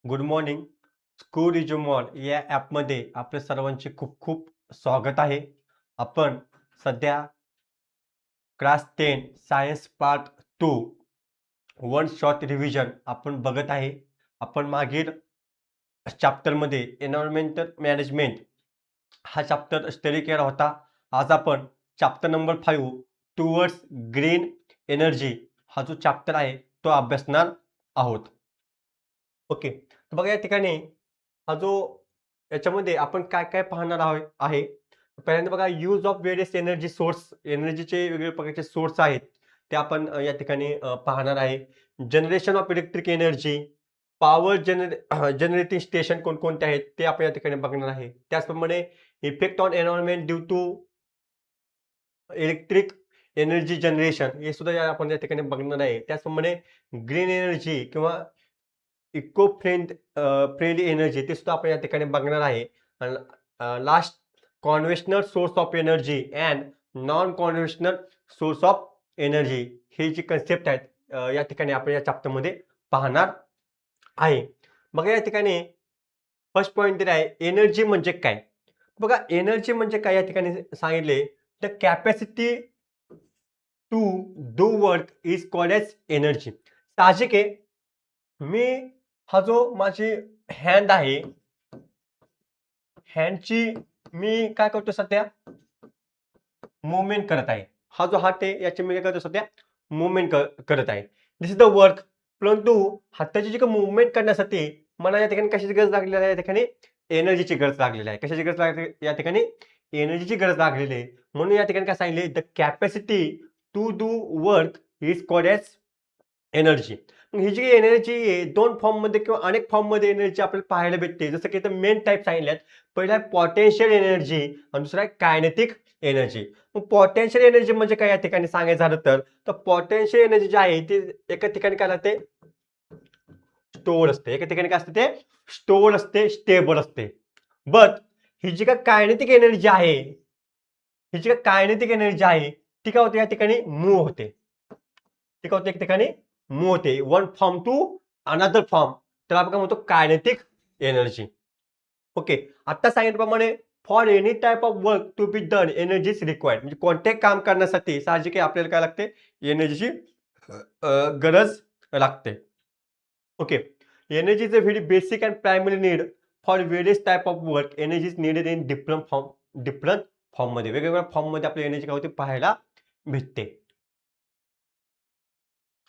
Good morning. School is mall या ॲपमध्ये आपल्या सर्वांचे खूप खूप स्वागत आहे. आपण सध्या class 10 science part 2 one shot revision आपण बघत आहे. आपण मागील चॅप्टरमध्ये एन्व्हायरमेंटल मॅनेजमेंट हा चॅप्टर स्टडी केला होता. आज आपण chapter number 5 towards green energy हा जो चॅप्टर आहे तो अभ्यासणार आहोत. ओके. तर बघा या ठिकाणी हा जो याच्यामध्ये आपण काय काय पाहणार आहे. पहिल्यांदा बघा use of various energy source एनर्जीचे वेगवेगळे प्रकारचे सोर्स आहेत ते आपण या ठिकाणी पाहणार आहे. Generation of electric energy, power generating station कोणकोणते आहेत ते आपण या ठिकाणी बघणार आहे. त्याचप्रमाणे effect on environment due to electric energy generation हे सुद्धा आपण या ठिकाणी बघणार आहे. त्याचप्रमाणे ग्रीन एनर्जी किंवा इको फ्रेंडली एनर्जी ते सुद्धा आपण या ठिकाणी बघणार आहे. Last conventional source of energy and non conventional source of energy ही जी कन्सेप्ट आहेत या ठिकाणी आपण या चॅप्टरमध्ये पाहणार आहे. बघा या ठिकाणी फर्स्ट पॉइंट दिला आहे एनर्जी म्हणजे काय? बघा एनर्जी म्हणजे काय या ठिकाणी सांगितले the capacity to do work is called as energy. साहजिक आहे मी हा जो माझी हँड आहे, हँडची मी काय करतो सध्या मूव्हमेंट करत आहे. हा जो हात आहे याची मी काय करतो सध्या मूव्हमेंट करत आहे. दिस इज द वर्क. परंतु हाताची जी काही मूव्हमेंट करण्यासाठी मला या ठिकाणी कशाची गरज लागलेली आहे? या ठिकाणी एनर्जीची गरज लागलेली आहे. कशाची गरज लागली? या ठिकाणी एनर्जीची गरज लागलेली आहे. म्हणून या ठिकाणी काय सांगितले the capacity to do work is called as energy. ही जी एनर्जी आहे 2 फॉर्ममध्ये किंवा अनेक फॉर्ममध्ये एनर्जी आपल्याला पाहायला भेटते. जसं की इथं मेन टाइप सांगितल्यात. पहिला आहे पोटेन्शियल एनर्जी आणि दुसरा आहे कायनेटिक एनर्जी. मग पोटेन्शियल एनर्जी म्हणजे काय या ठिकाणी सांगायचं झालं तर पोटेन्शियल एनर्जी जी आहे ती एका ठिकाणी काय राहते स्टोअर असते. एका ठिकाणी काय असते ते स्टोअर असते, स्टेबल असते. बट ही जी काय कायनेटिक एनर्जी आहे, ही जी काय कायनेटिक एनर्जी आहे ती काय होते या ठिकाणी मूव्ह होते. ती काय होते एक ठिकाणी मूव्ह होते. One form to another form. त्याला आपण काय म्हणतो कायनेटिक एनर्जी. ओके. आता सांगितल्याप्रमाणे for any type of work to be done energy is required. म्हणजे कोणतेही काम करण्यासाठी साहजिक आहे आपल्याला काय लागते एनर्जीची गरज लागते. Okay. Energy is a very basic and primary need for various type of work. Energy is needed in different फॉर्ममध्ये. वेगवेगळ्या फॉर्ममध्ये आपल्याला एनर्जी काय होते पाहायला भेटते.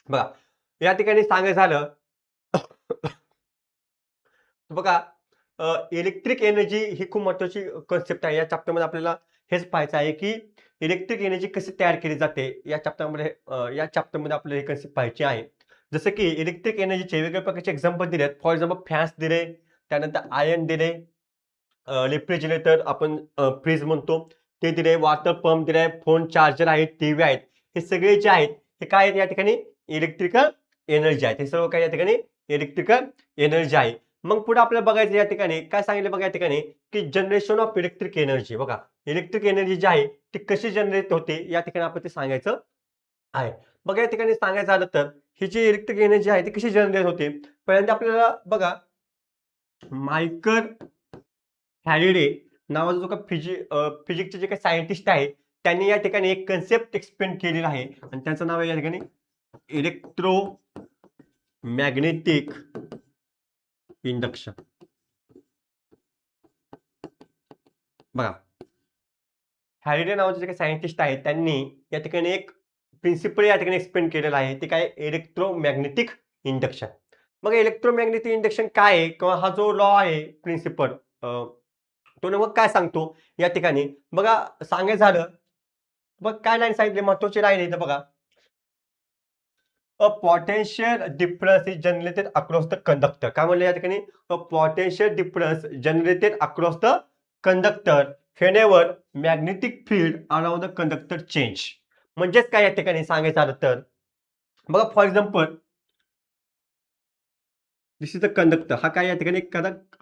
बघा या ठिकाणी सांगायचं झालं बघा इलेक्ट्रिक एनर्जी ही खूप महत्त्वाची कन्सेप्ट आहे. या चॅप्टरमध्ये आपल्याला हेच पाहायचं आहे, की इलेक्ट्रिक एनर्जी कशी तयार केली जाते. या चॅप्टरमध्ये आपल्याला हे कन्सेप्ट पाहायची आहे. जसं की इलेक्ट्रिक एनर्जीचे वेगवेगळ्या प्रकारचे एक्झाम्पल दिले आहेत. फॉर एक्झाम्पल फॅन्स दिले, त्यानंतर आयर्न दिले, रेफ्रिजरेटर आपण फ्रीज म्हणतो ते दिले, वॉटर पंप दिलाय, फोन चार्जर आहेत, टीव्ही आहेत. हे सगळे जे आहेत हे काय आहेत या ठिकाणी इलेक्ट्रिकल एनर्जी आहेत. हे सर्व काय या ठिकाणी इलेक्ट्रिकल एनर्जी आहे. मग पुढे आपल्याला बघायचं या ठिकाणी काय सांगितलं बघा या ठिकाणी की जनरेशन ऑफ इलेक्ट्रिक एनर्जी. बघा इलेक्ट्रिक एनर्जी जी आहे ती कशी जनरेट होते या ठिकाणी आपण ते सांगायचं आहे. बघा या ठिकाणी सांगायचं झालं तर ही जी इलेक्ट्रिक एनर्जी आहे ती कशी जनरेट होते. पहिल्यांदा आपल्याला बघा मायकल फॅरेडे नावाचा जो काही फिजिक्सचे जे काही सायंटिस्ट आहे त्यांनी या ठिकाणी एक कन्सेप्ट एक्सप्लेन केलेला आहे आणि त्याचं नाव आहे या ठिकाणी इलेक्ट्रोमॅग्नेटिक इंडक्शन. बघा फॅरेडे नावाचे जे काही सायंटिस्ट आहेत त्यांनी या ठिकाणी एक प्रिन्सिपल या ठिकाणी एक्सप्लेन केलेला आहे ते काय इलेक्ट्रोमॅग्नेटिक इंडक्शन. मग इलेक्ट्रोमॅग्नेटिक इंडक्शन काय आहे किंवा हा जो लॉ आहे प्रिन्सिपल तो मग काय सांगतो या ठिकाणी बघा सांगायचं झालं बघ काय लाईन सांगितली महत्वाची लाईन आहे बघा a potential difference is generated across the conductor. काय म्हणलं या ठिकाणी a potential difference generated across the conductor whenever magnetic field around the conductor change. म्हणजेच काय या ठिकाणी सांगायचं झालं तर बघा for example this is the conductor. हा काय या ठिकाणी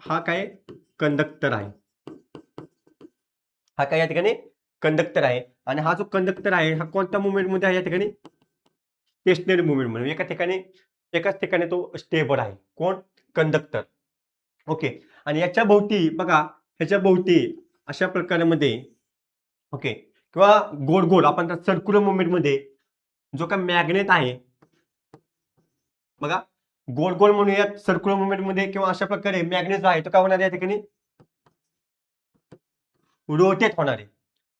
हा काय कंडक्टर आहे. हा काय या ठिकाणी कंडक्टर आहे आणि हा जो कंडक्टर आहे हा कोणत्या मुवमेंट मध्ये आहे या ठिकाणी स्टेशनरी मुवमेंट मध्ये. एकाच ठिकाणी तो स्टेबल आहे. कोण कंडक्टर. ओके. आणि याच्या भोवती बघा, ह्याच्या भोवती अशा प्रकारामध्ये ओके किंवा गोल गोल आपण सर्क्युलर मुवमेंटमध्ये जो काय मॅग्नेट आहे बघा, गोल गोल म्हणूयात सर्क्युलर मुवमेंटमध्ये किंवा अशा प्रकारे मॅग्नेट जो आहे तो काय होणार आहे या ठिकाणी रोटेट होणार आहे.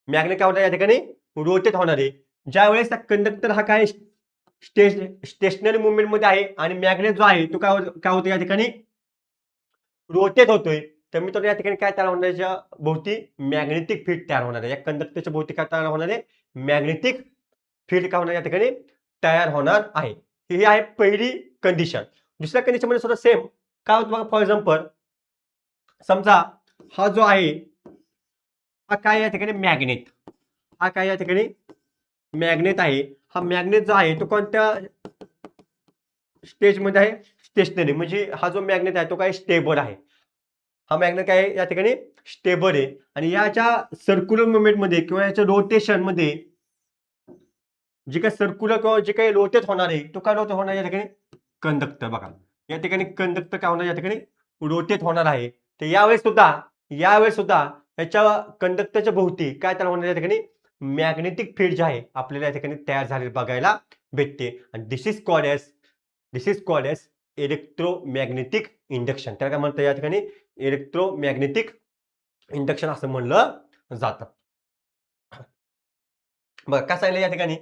मॅग्नेट काय होणार या ठिकाणी रोटेट होणार आहे. ज्यावेळेस कंडक्टर हा काय स्टेशनरी मुवमेंट मध्ये आहे आणि मॅग्नेट जो आहे तो काय होतो या ठिकाणी रोटेट होतोय. तर मित्रांनो या ठिकाणी काय तयार होणार आहे, भोवती मॅग्नेटिक फील्ड तयार होणार आहे. या कंडक्टरच्या भोवती काय तयार होणार आहे, मॅग्नेटिक फील्ड काय होणार या ठिकाणी तयार होणार आहे. ही आहे पहिली कंडिशन. दुसऱ्या कंडिशन मध्ये सुद्धा सेम काय होतं बघा. फॉर एक्झाम्पल समजा हा जो आहे हा काय या ठिकाणी मॅग्नेट, हा काय या ठिकाणी मॅग्नेट आहे. हा मॅग्नेट जो आहे तो कोणत्या स्टेजमध्ये आहे, स्टेशनरी. म्हणजे हा जो मॅग्नेट आहे तो काय स्टेबल आहे. हा मॅग्नेट काय या ठिकाणी स्टेबल आहे आणि याच्या सर्क्युलर मुवमेंट मध्ये किंवा याच्या रोटेशन मध्ये जे काही सर्क्युलर किंवा जे काही रोटेट होणार आहे तो काय रोटेट होणार या ठिकाणी कंडक्टर. बघा या ठिकाणी कंडक्टर काय होणार या ठिकाणी रोटेट होणार आहे. तर यावेळेस सुद्धा याच्या कंडक्टरच्या भोवती काय तयार होणार या ठिकाणी मॅग्नेटिक फील्ड जे आहे आपल्याला या ठिकाणी तयार झालेले बघायला भेटते. आणि this is called as electromagnetic induction. त्याला काय म्हणतात या ठिकाणी इलेक्ट्रोमॅग्नेटिक इंडक्शन असं म्हणलं जातं. बघा काय सांगितलं या ठिकाणी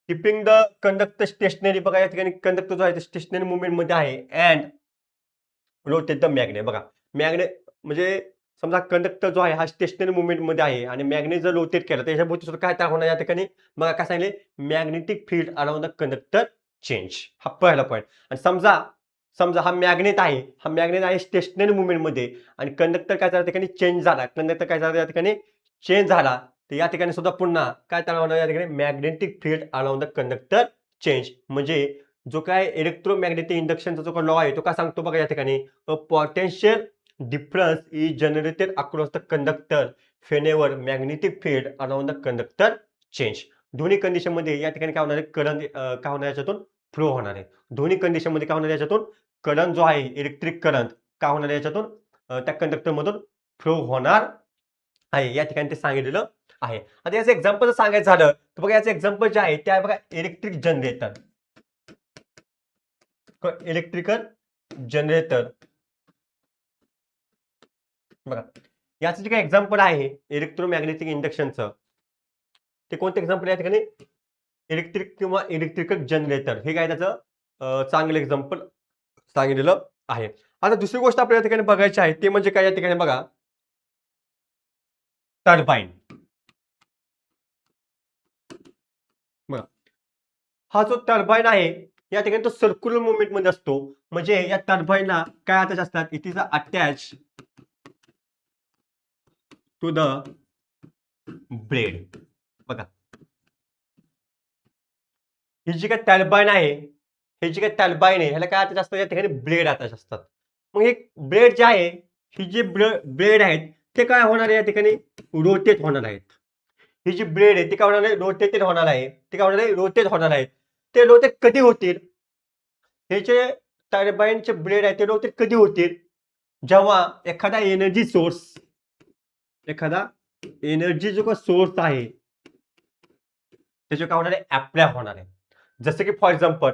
कीपिंग द कंडक्टर स्टेशनरी. बघा या ठिकाणी कंडक्टर जो आहे स्टेशनरी मुवमेंट मध्ये आहे अँड रोटेट द मॅग्नेट. बघा मॅग्नेट म्हणजे समजा कंडक्टर जो आहे हा स्टेशनरी मुवमेंट मध्ये आहे आणि मॅग्नेट जर रोटेट केला तर याच्या भोवती सुद्धा काय तयार होणार या ठिकाणी बघा काय सांगितले magnetic field around the conductor change. हा पहिला पॉईंट. आणि समजा हा मॅग्नेट आहे स्टेशनरी मुवमेंट मध्ये आणि कंडक्टर काय त्या ठिकाणी चेंज झाला, कंडक्टर काय झाला या ठिकाणी चेंज झाला. तर या ठिकाणी सुद्धा पुन्हा काय तयार होणार या ठिकाणी magnetic field around the conductor change. म्हणजे जो काय इलेक्ट्रोमॅग्नेटिक इंडक्शनचा जो लॉ आहे तो काय सांगतो बघा या ठिकाणी potential difference is generated across the conductor whenever magnetic field around the conductor change. दोन्ही कंडिशन मध्ये या ठिकाणी काय होणार आहे करंट काय होणार याच्यातून फ्लो होणार आहे. दोन्ही कंडिशन मध्ये काय होणार याच्यातून करंट जो आहे इलेक्ट्रिक करंट काय होणार याच्यातून त्या कंडक्टर मधून फ्लो होणार आहे. या ठिकाणी ते सांगितलेलं आहे. आता याचं एक्झाम्पल सांगायचं झालं तर बघा याचं एक्झाम्पल जे आहे ते आहे बघा इलेक्ट्रिकल जनरेटर. बघा याचं जे काही एक्झाम्पल आहे इलेक्ट्रोमॅग्नेटिक इंडक्शनचं ते कोणतं एक्झाम्पल या ठिकाणी इलेक्ट्रिकल जनरेटर. हे काय त्याचं चांगलं एक्झाम्पल सांगितलेलं आहे. आता दुसरी गोष्ट आपल्याला या ठिकाणी बघायची आहे ते म्हणजे काय या ठिकाणी बघा टर्बाईन. बघा हा जो टर्बाईन आहे या ठिकाणी तो सर्क्युलर मुवमेंट मध्ये असतो. म्हणजे या टर्बाईनला काय अटॅच असतात, it is attach to the blade. बघा ही जी काय टर्बाईन आहे ह्याला काय अटॅच असतात या ठिकाणी ब्लेड अटॅच असतात. मग हे ब्लेड जे आहे ही जी ब्लेड आहेत ते काय होणार आहे या ठिकाणी रोटेट होणार आहेत. ही जी ब्लेड आहे ती काय होणार आहे रोटेटेड होणार आहे. ते काय होणार आहे रोटेट होणार आहेत. ते रोटेट कधी होतील, हे जे टर्बाईनचे ब्लेड आहे ते रोटेट कधी होतील जेव्हा एखादा एनर्जी जो का सोर्स आहे त्याचे काय होणार आहे अप्लाय होणार आहे. जसं की फॉर एक्झाम्पल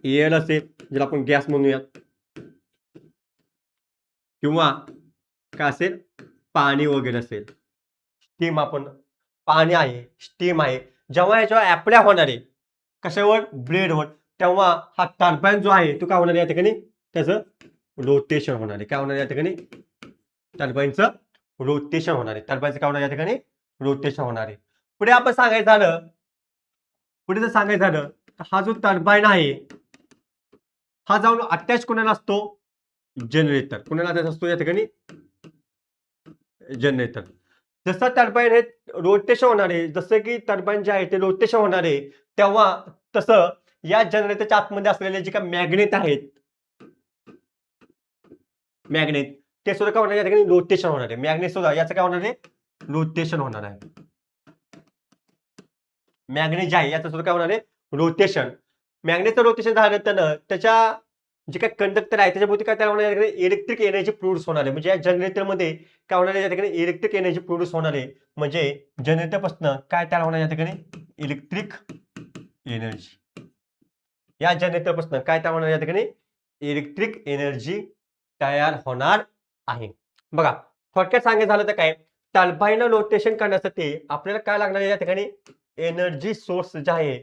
एअर असेल ज्याला आपण गॅस म्हणूयात किंवा काय असेल पाणी वगैरे असेल, स्टीम पाणी आहे स्टीम आहे. जेव्हा याच्यावर अप्लाय होणार आहे कशावर ब्लेडवर तेव्हा हा टर्बाईन जो आहे तो काय होणार या ठिकाणी त्याचं रोटेशन होणार आहे. काय होणार या ठिकाणी टर्बाईनचं रोटेशन होणार आहे. टर्बाईनचं काय होणार या ठिकाणी रोटेशन होणार आहे. पुढे जर सांगायचं झालं तर हा जो टर्बाईन आहे हा जाऊन अटॅच कोणाला असतो जनरेटर. कोणाला अटॅच असतो या ठिकाणी जनरेटर. जसं टर्बाईन हे रोटेशन होणार आहे, जसं की टर्बाईन जे आहे ते रोटेशन होणार आहे तेव्हा तसं या जनरेटरच्या आतमध्ये असलेले जे काही मॅग्नेट ते सुद्धा काय होणार या ठिकाणी रोटेशन होणार आहे. मॅग्नेट सुद्धा याचं काय होणार आहे रोटेशन होणार आहे. मॅग्नेट जे आहे याचं सुद्धा काय होणार आहे रोटेशन. मॅग्नेटचं रोटेशन झालं तर त्याच्या जे काही कंडक्टर आहे त्याच्याभोवती काय तयार होणार आहे, इलेक्ट्रिक एनर्जी प्रोड्यूस होणार आहे. म्हणजे या जनरेटरमध्ये काय होणार आहे, या ठिकाणी इलेक्ट्रिक एनर्जी प्रोड्यूस होणार आहे. म्हणजे जनरेटरपासून काय तयार होणार या ठिकाणी, इलेक्ट्रिक एनर्जी. या जनरेटरपासून काय तयार होणार या ठिकाणी, इलेक्ट्रिक एनर्जी तयार होणार आहे. बघा थोडक्यात सांगायचं झालं तर काय, टर्बाईन रोटेशन करण्यासाठी आपल्याला काय लागणार आहे, या ठिकाणी एनर्जी सोर्स जे आहे,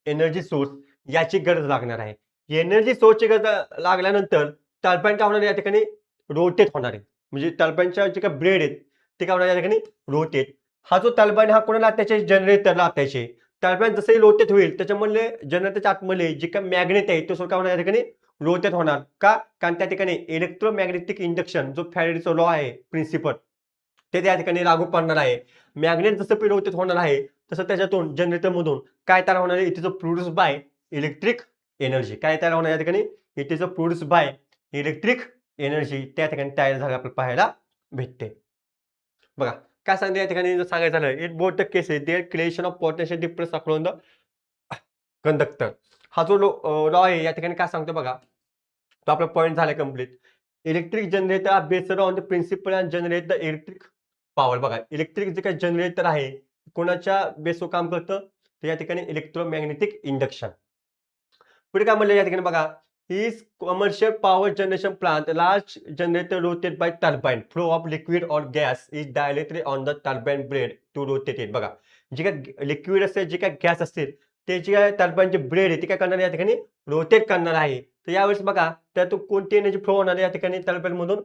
एनर्जी सोर्स याची गरज लागणार आहे. एनर्जी सोर्सची गरज लागल्यानंतर टर्बाईन काय होणार या ठिकाणी, रोटेट होणार आहे. म्हणजे टर्बाईनच्या जे काही ब्लेड आहेत ते काय होणार या ठिकाणी, रोटेट. हा जो टर्बाईन हा कोणाला अटॅच, जनरेटरला अटॅच आहे. टर्बाईन जसंही रोटेट होईल त्याच्यामधले जनरेटरच्या आतमध्ये जे काही मॅग्नेट आहे तो काय होणार या ठिकाणी, रोटेट होणार. का? कारण त्या ठिकाणी इलेक्ट्रोमॅग्नेटिक इंडक्शन जो फॅरेडेचा लॉ आहे, प्रिन्सिपल, ते त्या ठिकाणी लागू पडणार आहे. मॅग्नेट जसं रोटेट होणार आहे तसं त्याच्यातून जनरेटर मधून काय तयार होणार आहे, it is produce by electric energy. काय तयार होणार या ठिकाणी, it is produce by electric energy त्या ठिकाणी तयार झालेलं आपल्याला पाहायला भेटते. बघा काय सांगते या ठिकाणी, जर सांगायचं झालं, it both the cases there creation of potential difference across the conductor. हा जो लॉ आहे या ठिकाणी काय सांगतो बघा, तो आपला पॉईंट झाला complete. Electric generator are based on the principle and generate the electric power. बघा इलेक्ट्रिक जे काही जनरेटर आहे कोणाच्या बेसवर काम करतं, तर या ठिकाणी इलेक्ट्रोमॅग्नेटिक इंडक्शन. पुढे काय म्हणलं या ठिकाणी बघा, is commercial power generation plant large generator rotate by turbine flow of liquid or gas is directly on the turbine blade to rotate it. बघा जे काय लिक्विड असेल, जे काय गॅस असतील, ते जे काय टर्बाईनचे ब्लेड आहे ते काय करणार या ठिकाणी, रोटेट करणार आहे. तर यावेळेस बघा त्यातून कोणती एनर्जी फ्लो होणार आहे या ठिकाणी, टर्बाईन मधून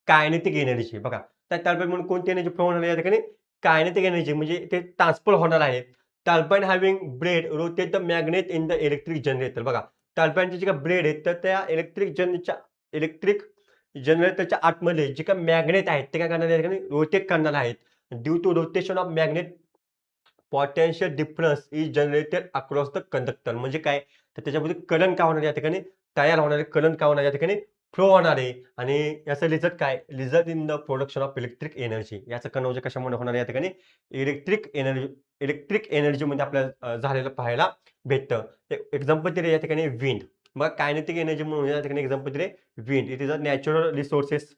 कायनेटिक एनर्जी. बघा त्या टर्बाईन मधून कोणती एनर्जी फ्लो होणार आहे या ठिकाणी, कायनेटिक एनर्जी, म्हणजे ते ट्रान्सफर होणार आहे. Turbine having blade rotate the magnet in the electric generator. बघा टर्बाईनचे जे काही ब्लेड आहेत तर त्या इलेक्ट्रिक जनरेटरच्या आतमध्ये जे काही मॅग्नेट आहेत ते काय करणार या ठिकाणी, रोटेट करणार आहेत. Due to rotation of magnet potential difference is generated across the conductor. म्हणजे काय, तर त्याच्यामध्ये करंट काय होणार या ठिकाणी, तयार होणारे करंट काय होणार या ठिकाणी, फ्लो होणार आहे. आणि याचं रिझल्ट काय, result in the production of electric energy. याचं कन्वर्जन कशामुळे होणार या ठिकाणी, इलेक्ट्रिक एनर्जी मध्ये आपल्याला झालेलं पाहायला भेटतं. एक्झाम्पल दिले या ठिकाणी विंड. मग कायनेटिक एनर्जी म्हणून या ठिकाणी एक्झाम्पल दिले wind. It is a natural resources.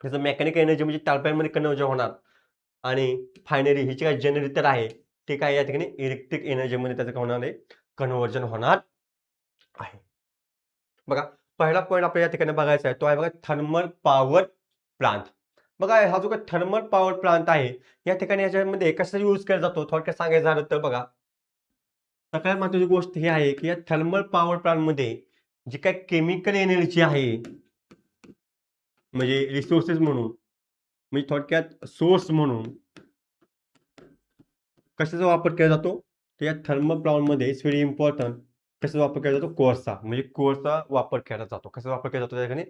त्याचं मेकॅनिकल एनर्जी म्हणजे टर्बाईन मध्ये कन्वर्जन होणार. आणि फायनली ही जी काही जनरेटर आहे ते काय या ठिकाणी इलेक्ट्रिक एनर्जी मध्ये त्याचं काय होणार आहे, कन्वर्जन होणार आहे. बघा पहिला पॉईंट आपल्याला या ठिकाणी बघायचा आहे तो आहे बघा थर्मल पॉवर प्लांट. बघा हा जो काही थर्मल पॉवर प्लांट आहे या ठिकाणी याच्यामध्ये कसा यूज केला जातो, थोडक्यात सांगायचं झालं तर बघा सगळ्यात महत्त्वाची गोष्ट ही आहे की या थर्मल पॉवर प्लांट मध्ये जी काही केमिकल एनर्जी आहे, म्हणजे रिसोर्सेस म्हणून, म्हणजे थोडक्यात सोर्स म्हणून कशाचा वापर केला जातो, तर या थर्मल प्लांट मध्ये इट्स व्हेरी इम्पॉर्टंट कशाचा वापर केला जातो, कोळसा. म्हणजे कोळसा वापर केला जातो. कसा वापर केला जातो त्या ठिकाणी,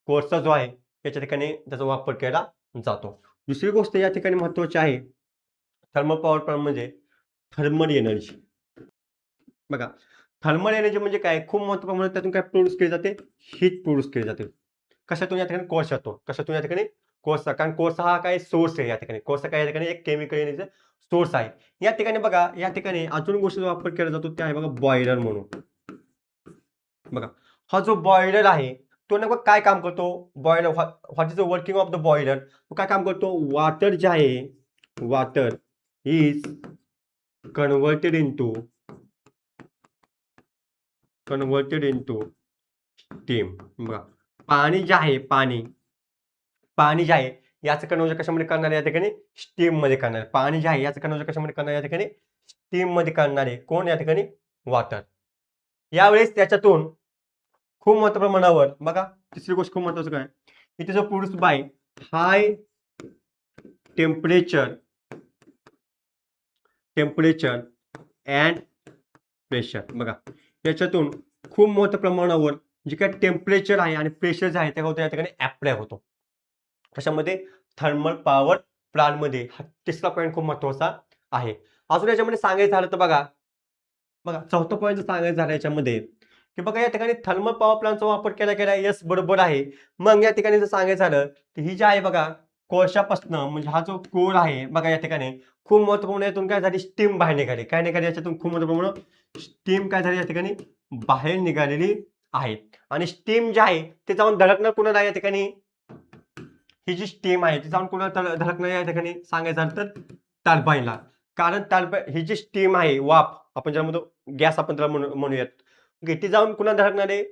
कोळसा जो आहे याच्या ठिकाणी त्याचा वापर केला जातो. दुसरी गोष्ट या ठिकाणी महत्त्वाची आहे थर्मल पॉवर प्लांट म्हणजे थर्मल एनर्जी. बघा थर्मल एनर्जी म्हणजे काय, खूप मोठ्या प्रमाणात त्यातून काय प्रोड्यूस केली जाते, हीट प्रोड्यूस केली जाते. कशातून या ठिकाणी, कोळशातून. कशातून या ठिकाणी, कोळसा. कारण कोळसा हा काय सोर्स आहे या ठिकाणी. कोळसा काय या ठिकाणी एक केमिकल एनर्जी सोर्स आहे. या ठिकाणी बघा या ठिकाणी अजून गोष्टीचा वापर केला जातो ते आहे बघा बॉयलर म्हणून. बघा हा जो बॉयलर आहे तो नेमकं काय काम करतो, boiler what is the working of the boiler. तो काय काम करतो, वॉटर जे आहे, water is converted into steam. बघा पाणी जे आहे, पाणी जे आहे याचं कन्वर्जन कशामध्ये करणार आहे या ठिकाणी, स्टीम मध्ये करणार आहे. पाणी जे आहे याचं कन्वर्जन कशामध्ये करणार आहे या ठिकाणी, स्टीम मध्ये करणार आहे. कोण या ठिकाणी, वॉटर. यावेळेस त्याच्यातून खूप मोठ्या प्रमाणावर बघा तिसरी गोष्ट खूप महत्वाची काय, it is produce by high temperature and pressure. बघा याच्यातून खूप मोठ्या प्रमाणावर जे काही टेम्परेचर आहे आणि प्रेशर जे आहे ते होतं या ठिकाणी अप्लाय होतो. कशामध्ये, थर्मल पॉवर प्लांट मध्ये. हा तिसरा पॉईंट खूप महत्वाचा आहे. अजून याच्यामध्ये सांगायचं झालं तर बघा चौथा पॉईंट सांगायचं झालं याच्यामध्ये की बघा या ठिकाणी थर्मल पॉवर प्लांटचा वापर केला गेला, यस बरोबर आहे. मग या ठिकाणी जर सांगायचं झालं तर ही जी आहे बघा कोळशापासून, म्हणजे हा जो कोळ आहे बघा या ठिकाणी खूप मोठ्या प्रमाणात यातून काय झाली, स्टीम बाहेर निघाली. काय निघाली याच्यातून, खूप मोठ्या प्रमाणात स्टीम काय झाली या ठिकाणी बाहेर निघालेली आहे. आणि स्टीम जे आहे ते जाऊन धडकणार कुणाला या ठिकाणी, ही जी स्टीम आहे ती जाऊन कुणाला धडकणार या ठिकाणी सांगायचं झालं तर टर्बाईनला. कारण ही जी स्टीम आहे, वाफ आपण ज्याला म्हणतो, गॅस आपण त्याला म्हणूयात. ओके, ती जाऊन कुणाला धडकणार आहे,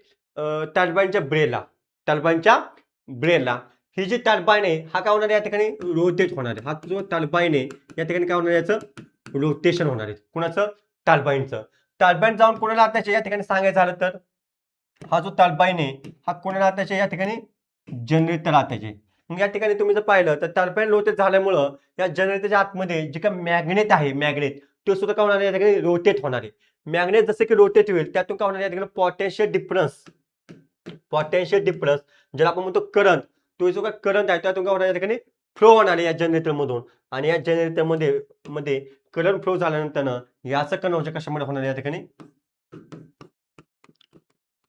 टर्बाईनच्या ब्रेला. टर्बाईनच्या ब्रेला ही जी टर्बाईन आहे हा काय होणार आहे या ठिकाणी, रोटेट होणार आहे. हा जो टर्बाईन आहे या ठिकाणी काय होणार आहे, याचं रोटेशन होणार आहे. कुणाचं, टर्बाईनचं. टर्बाईन जाऊन कोणाला आताच्या या ठिकाणी सांगायचं झालं तर हा जो टर्बाईन आहे हा कोणाला आताच्या या ठिकाणी जनरेटर आताचे. मग या ठिकाणी तुम्ही जर पाहिलं तर टर्बाईन रोटेट झाल्यामुळं या जनरेटरच्या आतमध्ये जे काही मॅग्नेट आहे, मॅग्नेट ते सुद्धा काय होणार आहे या ठिकाणी, रोटेट होणार आहे. मॅग्नेट जसे की रोटेट होईल त्यातून काय होणार आहे या ठिकाणी, पोटेन्शियल डिफरन्स ज्याला आपण म्हणतो करंट, तो जो काय करंट आहे त्यातून काय होणार या ठिकाणी, फ्लो होणार आहे या जनरेटर मधून. आणि या जनरेटर मध्ये करंट फ्लो झाल्यानंतर याचं कन्व्हर्जन कशामध्ये होणार या ठिकाणी,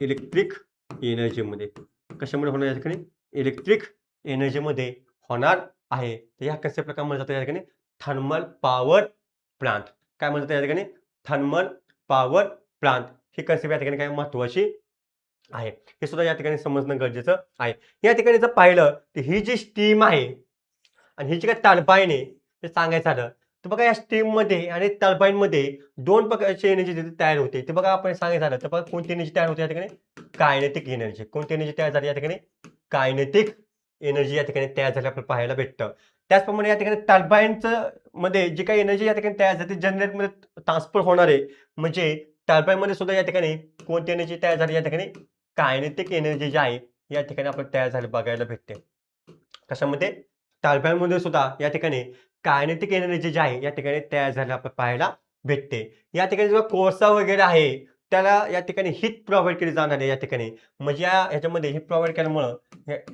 इलेक्ट्रिक एनर्जीमध्ये. कशामध्ये होणार या ठिकाणी, इलेक्ट्रिक एनर्जीमध्ये होणार आहे. तर या कन्सेप्टला काय म्हणतात या ठिकाणी, थर्मल पॉवर प्लांट. काय म्हणतात या ठिकाणी, थर्मल पॉवर प्लांट. ही कन्सेप्ट या ठिकाणी काय महत्वाची आहे, हे सुद्धा या ठिकाणी समजणं गरजेचं आहे. या ठिकाणी जर पाहिलं तर ही जी स्टीम आहे आणि ही जी काय टर्बाईन आहे ते सांगायचं झालं तर बघा, या स्टीम मध्ये आणि टर्बाईन मध्ये दोन प्रकारची एनर्जी तयार होते. ते बघा आपण सांगायचं झालं तर बघा, कोणती एनर्जी तयार होते या ठिकाणी, कायनेटिक एनर्जी. कोणती एनर्जी तयार झाली या ठिकाणी, कायनेटिक एनर्जी या ठिकाणी तयार झाली आपल्याला पाहायला भेटतं. त्याचप्रमाणे या ठिकाणी टर्बाईनचं मध्ये जी काही एनर्जी या ठिकाणी तयार झाली जनरेटमध्ये ट्रान्सफर होणार आहे. म्हणजे टर्बाईन मध्ये सुद्धा या ठिकाणी कोणती एनर्जी तयार झाली या ठिकाणी, कायनेटिक एनर्जी जी आहे या ठिकाणी आपल्याला तयार झाली बघायला भेटते. कशामध्ये, टर्बाईन मध्ये सुद्धा या ठिकाणी कायनेटिक एनर्जी जी आहे या ठिकाणी तयार झाली आपल्याला पाहायला भेटते. या ठिकाणी जो कोळसा वगैरे आहे त्याला या ठिकाणी हीट प्रोव्हाइड केली जाणार आहे या ठिकाणी. म्हणजे ह्याच्यामध्ये हीट प्रोव्हाइड केल्यामुळं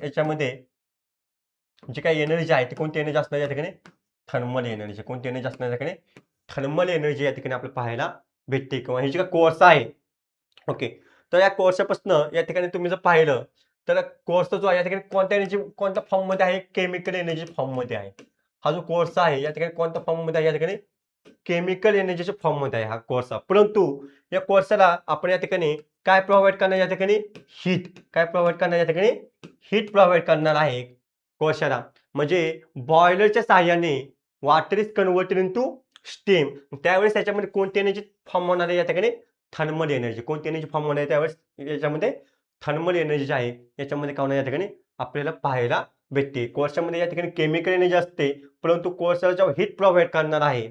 याच्यामध्ये जी काही एनर्जी आहे ती कोणती एनर्जी असणार या ठिकाणी, थर्मल एनर्जी. कोणती एनर्जी असणार या ठिकाणी, थर्मल एनर्जी या ठिकाणी आपल्याला पाहायला भेटते. किंवा ही जी काही कोळसा आहे, ओके, तर या कोळशापासून या ठिकाणी तुम्ही जर पाहिलं तर कोळसा जो आहे या ठिकाणी कोणत्या एनर्जी, कोणत्या फॉर्म मध्ये आहे, केमिकल एनर्जी फॉर्म मध्ये आहे. हा जो कोळसा आहे या ठिकाणी कोणत्या फॉर्म मध्ये आहे या ठिकाणी, केमिकल एनर्जीच्या फॉर्म मध्ये आहे हा कोळसा. परंतु या कोळशाला आपण या ठिकाणी काय प्रोव्हाइड करणार या ठिकाणी, हीट. काय प्रोव्हाइड करणार या ठिकाणी, हीट प्रोव्हाइड करणार आहे कोळशाला. म्हणजे बॉयलरच्या साहाय्याने water is converted into steam. त्यावेळेस त्याच्यामध्ये कोणती एनर्जी फॉर्म होणार आहे या ठिकाणी, थर्मल एनर्जी. कोणती एनर्जी फॉर्म होणार आहे त्यावेळेस याच्यामध्ये, थर्मल एनर्जी जी आहे याच्यामध्ये काय होणार या ठिकाणी आपल्याला पाहायला भेटते. कोळशामध्ये या ठिकाणी केमिकल एनर्जी असते, परंतु कोळशाला जेव्हा हीट प्रोव्हाइड करणार आहे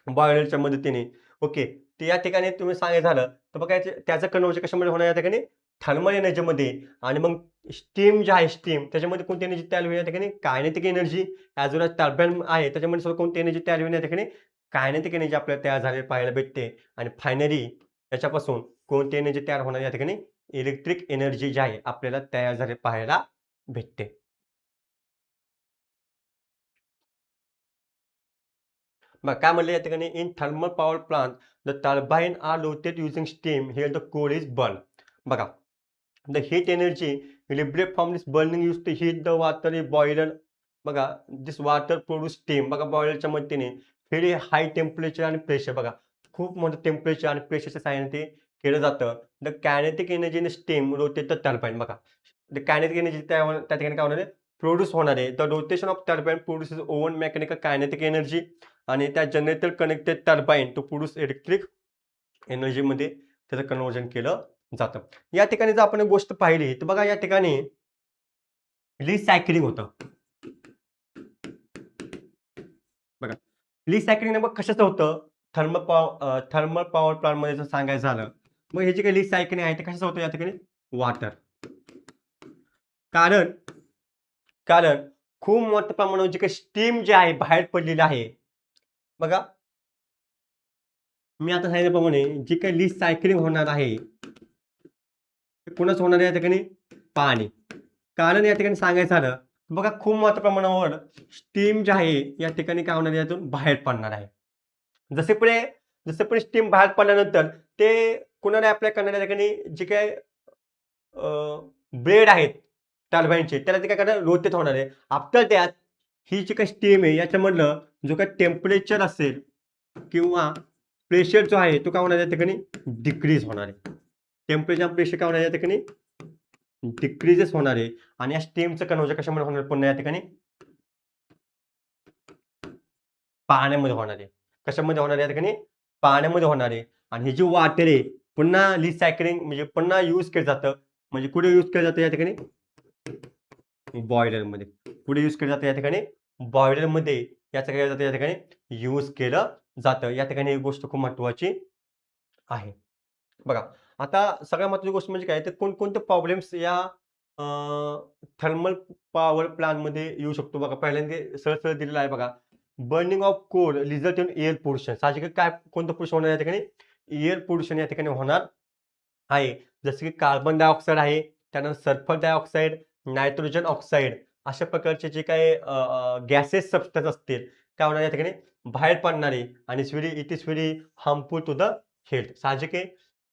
बॉयलरच्या मदतीने, ओके, ते या ठिकाणी तुम्ही सांगायचं झालं तर बघा त्याचं कन्व्हर्जन कशामध्ये होणार या ठिकाणी, थर्मल एनर्जीमध्ये. आणि मग स्टीम जी आहे, स्टीम त्याच्यामध्ये कोणती एनर्जी तयार होईल या ठिकाणी, कायनेटिक एनर्जी. ॲज वेल एज टर्बाईन आहे त्याच्यामध्ये सुद्धा कोणती एनर्जी तयार होईल या ठिकाणी, कायनेटिक एनर्जी आपल्याला तयार झालेली पाहायला भेटते. आणि फायनली याच्यापासून कोणती एनर्जी तयार होणार या ठिकाणी, इलेक्ट्रिक एनर्जी जी आहे आपल्याला तयार झालेली पाहायला भेटते. मग काय म्हणलं या ठिकाणी, in thermal power plant the turbine are rotate using steam here the coal is burn. बघा, the heat energy liberate from this burning use to heat the water in boiler. बघा, दिस वॉटर प्रोड्यूस स्टीम. बघा, बॉयलरच्या मदतीने very high temperature आणि pressure, बघा खूप मोठं temperature आणि प्रेशरच्या साहाय्याने ते केलं जातं. The kinetic energy in steam rotate the turbine. बघा, द कायनेटिक एनर्जी त्या ठिकाणी काय होणार आहे, प्रोड्यूस होणार आहे. The rotation of turbine produces own mechanical kinetic energy. आणि त्या generator connected turbine to produce electric एनर्जीमध्ये त्याचं कन्व्हर्जन केलं जातं. या ठिकाणी जर आपण एक गोष्ट पाहिली तर बघा, या ठिकाणी रिसायकलिंग होतं. बघा, रिसायकलिंग मग कशाचं होतं, थर्मल पॉवर प्लांट मध्ये जर सांगायचं झालं मग हे जे काही रिसायकलिंग आहे ते कशाचं होतं या ठिकाणी, वॉटर. कारण कारण खूप मोठ्या प्रमाणावर जे काही स्टीम जे आहे बाहेर पडलेली आहे. बघा, मी आता सांगितल्याप्रमाणे जी काही रिसायकलिंग होणार आहे कुणाच होणार आहे या ठिकाणी, पाणी. कारण या ठिकाणी सांगायचं झालं बघा, खूप मोठ्या प्रमाणावर स्टीम जे आहे या ठिकाणी काय होणार, यातून बाहेर पडणार आहे. जसे पण स्टीम बाहेर पडल्यानंतर ते कुणाला अप्लाय करणार या ठिकाणी, जे काही ब्लेड आहेत टर्बाईनचे त्याला ते काय करणार, रोटेट होणार आहे. आफ्टर त्यात ही जी काही स्टीम आहे याच्यामधलं जो काही टेम्परेचर असेल किंवा प्रेशर जो आहे तो काय होणार या ठिकाणी, डिक्रीज होणार आहे. टेम्परेचर प्रेशर काय होणार या ठिकाणी डिक्रीजेस होणार आहे आणि या स्टेमचं कन्व्हर्जन कशामध्ये होणार पुन्हा या ठिकाणी पाण्यामध्ये होणार आहे. कशामध्ये होणार आहे या ठिकाणी पाण्यामध्ये होणार आहे आणि हे जे वॉटर आहे पुन्हा रिसायकलिंग म्हणजे पुन्हा यूज केलं जातं. म्हणजे कुठे यूज केलं जातं या ठिकाणी बॉयलरमध्ये. कुठे यूज केलं जातं या ठिकाणी बॉयलरमध्ये याचं काय जातं या ठिकाणी यूज केलं जातं. या ठिकाणी ही गोष्ट खूप महत्त्वाची आहे. बघा, आता सगळ्यात महत्त्वाची गोष्ट म्हणजे काय तर कोणकोणते प्रॉब्लेम्स या थर्मल पॉवर प्लांटमध्ये येऊ शकतो बघा. पहिल्यांदा सरळ-सरळ दिलेलं आहे बघा. Burning of coal result in air pollution. साहजिकच काय कोणतं पोल्युशन होणार या ठिकाणी? एअर पोल्युशन या ठिकाणी होणार आहे. जसं की कार्बन डायऑक्साईड आहे, त्यानंतर सल्फर डायऑक्साईड, नायट्रोजन ऑक्साईड अशा प्रकारचे जे काही गॅसेस सबस्टन्स असतील, काय होणार या ठिकाणी बाहेर पडणार आहे आणि it is very harmful to the health. साहजिक आहे,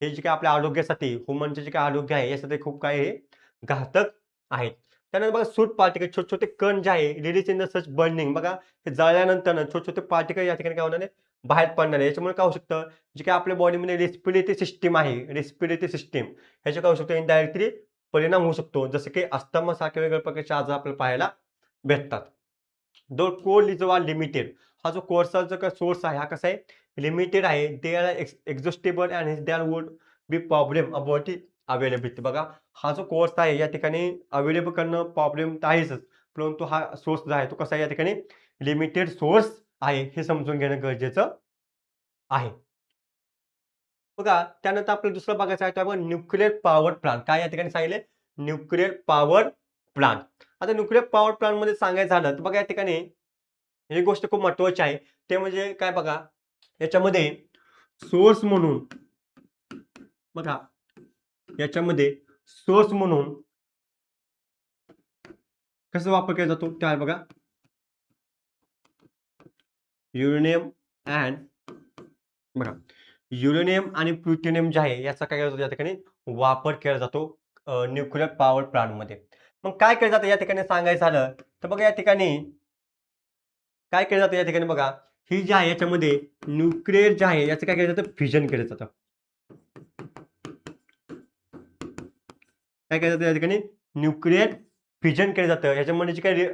हे जे काही आपल्या आरोग्यासाठी, ह्युमनचे जे काही आरोग्य आहे, यासाठी खूप काही हे घातक आहेत. त्यानंतर बघा सूट पार्टिकल छोटे-छोटे कण जे आहे release in the such burning बघा, हे जळल्यानंतर छोटे-छोटे पार्टिकल या ठिकाणी काय होणार आहे, बाहेर पडणार आहे. याच्यामुळे काय होऊ शकतं, जे काही आपल्या बॉडीमध्ये रेस्पिरेटरी सिस्टम आहे, रेस्पिरेटरी सिस्टम ह्याच्यावर काय होऊ शकतो इनडायरेक्टली परिणाम होऊ शकतो. जसं की अस्थमा सारखे वेगवेगळ्या प्रकारचे आजार आपल्याला पाहायला भेटतात. दो कोल इज लिमिटेड. हा जो कोळसा जो काही सोर्स आहे, हा कसा आहे लिमिटेड आहे. They are exhaustible and there would be problem about it availability. बघा, हा जो कोर्स आहे या ठिकाणी अवेलेबल करणं प्रॉब्लेम तर आहेच. परंतु हा सोर्स जो आहे तो कसा आहे या ठिकाणी लिमिटेड सोर्स आहे हे समजून घेणं गरजेचं आहे. बघा, त्यानंतर आपल्याला दुसरं बघायचं आहे, तर न्यूक्लिअर पॉवर प्लांट. काय या ठिकाणी सांगितलंय? Nuclear power plant. आता न्यूक्लिअर पॉवर प्लांटमध्ये सांगायचं झालं, तर बघा या ठिकाणी ही गोष्ट खूप महत्त्वाची आहे. ते म्हणजे काय बघा, याच्यामध्ये सोर्स म्हणून बघा, याच्यामध्ये सोर्स म्हणून कसा वापर केला जातो? ते आहे बघा, युरेनियम अँड बघा, युरेनियम आणि प्लुटोनियम जे आहे याचा काय केला जातो या ठिकाणी वापर केला जातो न्यूक्लिअर पॉवर प्लांटमध्ये. मग काय केलं जातं या ठिकाणी सांगायचं झालं, तर बघा या ठिकाणी काय केलं जातं या ठिकाणी बघा, ही जी आहे याच्यामध्ये न्यूक्लिअर जे आहे याचं काय केलं जातं फिजन केलं जातं. काय केलं जातं या ठिकाणी न्यूक्लिअर फिजन केलं जातं. याच्यामध्ये जे काही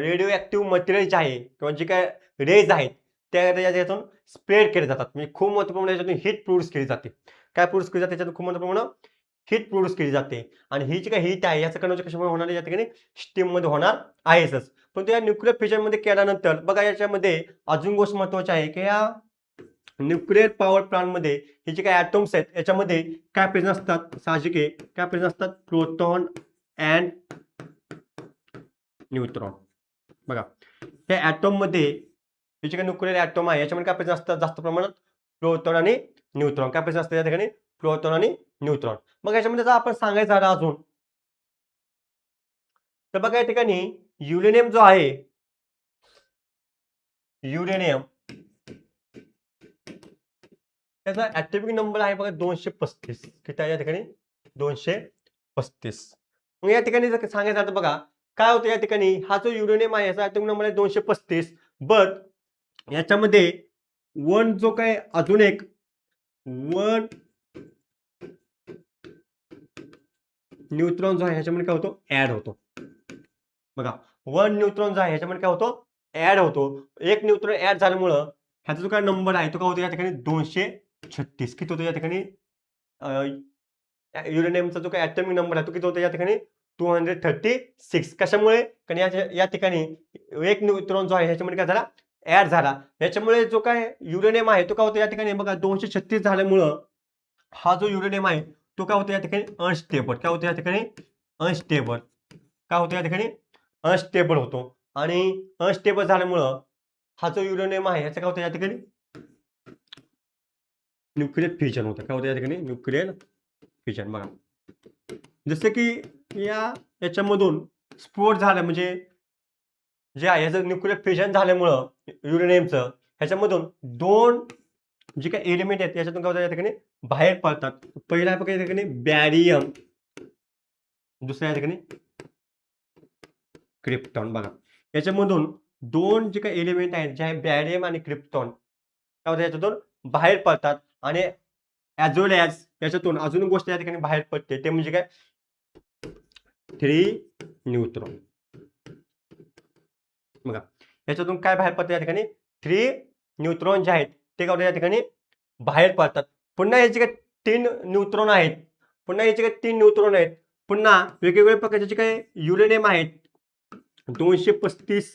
रेडिओ ॲक्टिव्ह मटेरियल जे आहे किंवा जे काही रेज आहेत त्या याच्यातून स्प्रेड केले जातात. म्हणजे खूप मोठ्या प्रमाणात याच्यातून हीट प्रोड्यूस केली जाते. काय प्रोड्यूस केली जाते? त्याच्यातून खूप मोठ्या प्रमाणात हीट प्रोड्यूस केली जाते आणि ही जी काही हीट आहे याचं कन्व्हर्जन कशामुळे होणार आहे या ठिकाणी स्टीममध्ये होणार आहेच. पण या न्यूक्लिअर फिजनमध्ये केल्यानंतर बघा याच्यामध्ये अजून गोष्ट महत्त्वाची आहे की या न्यूक्लिअर पॉवर प्लांटमध्ये हे जे काही ॲटॉम्स आहेत याच्यामध्ये काय प्रेझेंट असतात? साहजिक आहे. काय प्रेझेंट असतात? Proton and neutron. बघा, त्या ॲटॉममध्ये हे जे काही न्यूक्लिअर ॲटॉम आहे याच्यामध्ये काय प्रेझेंट असतात जास्त प्रमाणात? प्रोटॉन आणि न्यूट्रॉन. काय प्रेझेंट असतात या ठिकाणी? प्रोटॉन आणि न्यूट्रॉन. मग याच्यामध्ये जर आपण सांगायचं झालं अजून, तर बघा या ठिकाणी युरेनियम जो आहे, युरेनियम त्याचा ॲटॉमिक नंबर आहे बघा 235. किती आहे या ठिकाणी? 235. मग या ठिकाणी जर सांगायचं झालं तर बघा, काय होतं या ठिकाणी हा जो युरेनियम आहे याचा ॲटॉमिक नंबर आहे 235. बट याच्यामध्ये वन जो काही अजून एक वन न्यूट्रॉन जो आहे ह्याच्यामध्ये काय होतो? ॲड होतो. बघा, वन न्यूट्रॉन जो आहे ह्याच्यामध्ये काय होतो? ॲड होतो. एक न्यूट्रॉन ॲड झाल्यामुळं ह्याचा जो काही नंबर आहे तो काय होतो या ठिकाणी 236. किती होतो या ठिकाणी? युरेनियमचा जो काही ॲटॉमिक नंबर आहे तो किती होतो या ठिकाणी? 236. कशामुळे? कारण या ठिकाणी एक न्यूट्रॉन जो आहे ह्याच्यामध्ये काय झाला? ॲड झाला. याच्यामुळे जो काय युरेनियम आहे तो काय होतो या ठिकाणी बघा 236 झाल्यामुळं हा जो युरेनियम आहे तो काय होतो या ठिकाणी अनस्टेबल. काय होतो या ठिकाणी? अनस्टेबल. काय होतो या ठिकाणी? अनस्टेबल होतो आणि अनस्टेबल झाल्यामुळं हा जो युरेनियम आहे ह्याचं काय होतं या ठिकाणी? न्यूक्लिअर फिजन होतं. काय होतं या ठिकाणी? Nuclear fission. बघा, जसं की याच्यामधून स्फोट झाला म्हणजे जे आहे याचं न्यूक्लिअर फिजन झाल्यामुळं युरेनियमचं ह्याच्यामधून 2 जे काही एलिमेंट आहेत याच्यातून काय होतं या ठिकाणी बाहेर पडतात. पहिला आहे बघा या ठिकाणी बॅरियम, दुसऱ्या या ठिकाणी क्रिप्टॉन. बघा, याच्यामधून 2 जे काही एलिमेंट आहेत जे आहे बॅरियम आणि क्रिप्टॉन काय होतं याच्यातून बाहेर पडतात आणि ॲज वेल ॲज याच्यातून अजून एक गोष्ट या ठिकाणी बाहेर पडते, ते म्हणजे काय, 3 न्यूट्रॉन. बघा, याच्यातून काय बाहेर पडतं या ठिकाणी, 3 न्यूट्रॉन जे आहेत ते काय या ठिकाणी बाहेर पडतात. पुन्हा याचे काय 3 न्यूट्रॉन आहेत. पुन्हा याचे काय 3 न्यूट्रॉन आहेत. पुन्हा वेगवेगळ्या प्रकारचे काय युरेनियम आहेत. 235,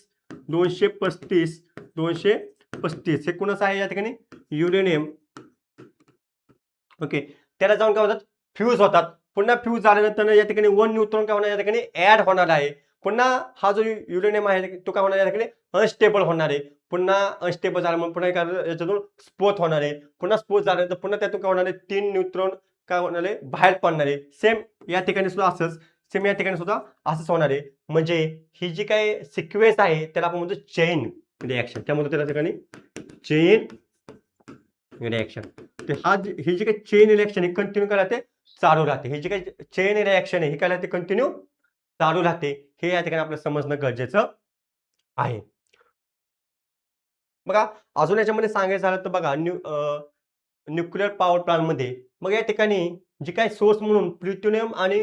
235, 235 हे कुणाचं आहे या ठिकाणी, युरेनियम. ओके, त्याला जाऊन काय होतात, फ्यूज होतात. पुन्हा फ्यूज झाल्यानंतर या ठिकाणी 1 न्यूट्रॉन काय होणार या ठिकाणी ऍड होणार आहे. पुन्हा हा जो युरेनियम आहे तो काय होणार या ठिकाणी अनस्टेबल होणार आहे. पुन्हा अनस्टेबल झाल्यामुळे पुन्हा याच्यातून स्फोट होणार आहे. पुन्हा स्फोट झाल्यानंतर पुन्हा त्यातून काय होणार आहे, 3 न्यूट्रॉन काय होणार आहे, बाहेर पडणार आहे. सेम या ठिकाणी सुद्धा असंच, सेम या ठिकाणी सुद्धा असंच होणार आहे. म्हणजे ही जी काही सिक्वेन्स आहे त्याला आपण म्हणतो चेन रिॲक्शन. त्यामुळे त्या ठिकाणी चेन रिॲक्शन. ते ही जी काही चेन रिॲक्शन आहे कंटिन्यू काय राहते, चालू राहते. ही जी काही चेन रिॲक्शन आहे ही काय राहते, कंटिन्यू चालू राहते. हे या ठिकाणी आपल्याला समजणं गरजेचं आहे. बघा, अजून याच्यामध्ये सांगायचं झालं तर बघा, न्यूक्लिअर पॉवर प्लांटमध्ये मग या ठिकाणी जे काही सोर्स म्हणून प्लुटोनियम आणि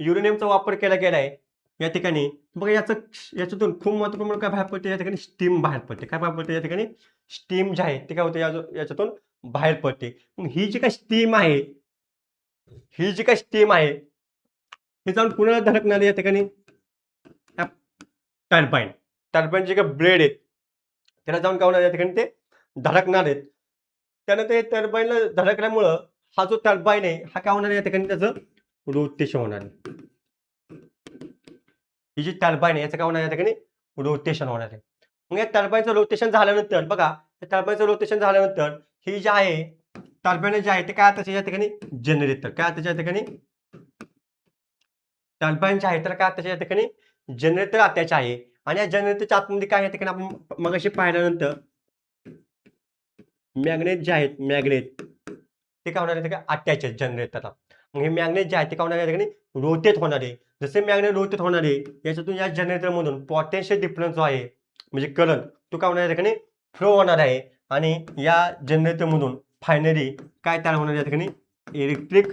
युरेनियमचा वापर केला गेला आहे. या ठिकाणी बघा, याच्यातून खूप महत्त्वपूर्ण काय बाहेर पडते, या ठिकाणी स्टीम बाहेर पडते. काय बाहेर पडते या ठिकाणी, स्टीम जे आहे ते काय होते याच्यातून बाहेर पडते. मग ही जी काही स्टीम आहे, ही जी काही स्टीम आहे हे जाऊन पुन्हा धडकणार या ठिकाणी टर्बाईन. टर्बाईन जे काही ब्लेड आहेत त्याला जाऊन काय होणार या ठिकाणी, ते धडकणार आहेत. त्यानंतर हे टर्बाईनला धडकल्यामुळं हा जो टर्बाईन आहे हा काय होणार या ठिकाणी, त्याचं रोटेशन होणार आहे. ही जी टर्बाईन आहे याचं काय होणार या ठिकाणी, रोटेशन होणार आहे. मग या टर्बाईनचं रोटेशन झाल्यानंतर बघा, या टर्बाईनचं रोटेशन झाल्यानंतर ही जी आहे टर्बाईन जे आहे ते काय त्याच्या या ठिकाणी जनरेटर, काय त्याच्या ठिकाणी टर्बाईन जे आहे तर काय त्याच्या या ठिकाणी जनरेटर अटॅच आहे. आणि या जनरेटरच्या आतमध्ये काय या ठिकाणी आपण मगाशी पाहिल्यानंतर मॅग्नेट जे आहेत, मॅग्नेट ते काय होणार आहे, काय अटॅच आहेत जनरेटरला. मग हे मॅग्नेट जे आहे ते काय होणार या ठिकाणी रोटेट होणार आहे. जसे मॅग्नेट रोटेट होणार आहे याच्यातून या जनरेटरमधून पोटेन्शियल डिफरन्स जो आहे म्हणजे करंट तो काय होणार या ठिकाणी फ्लो होणार आहे. आणि या जनरेटरमधून फायनली काय तयार होणार या ठिकाणी, इलेक्ट्रिक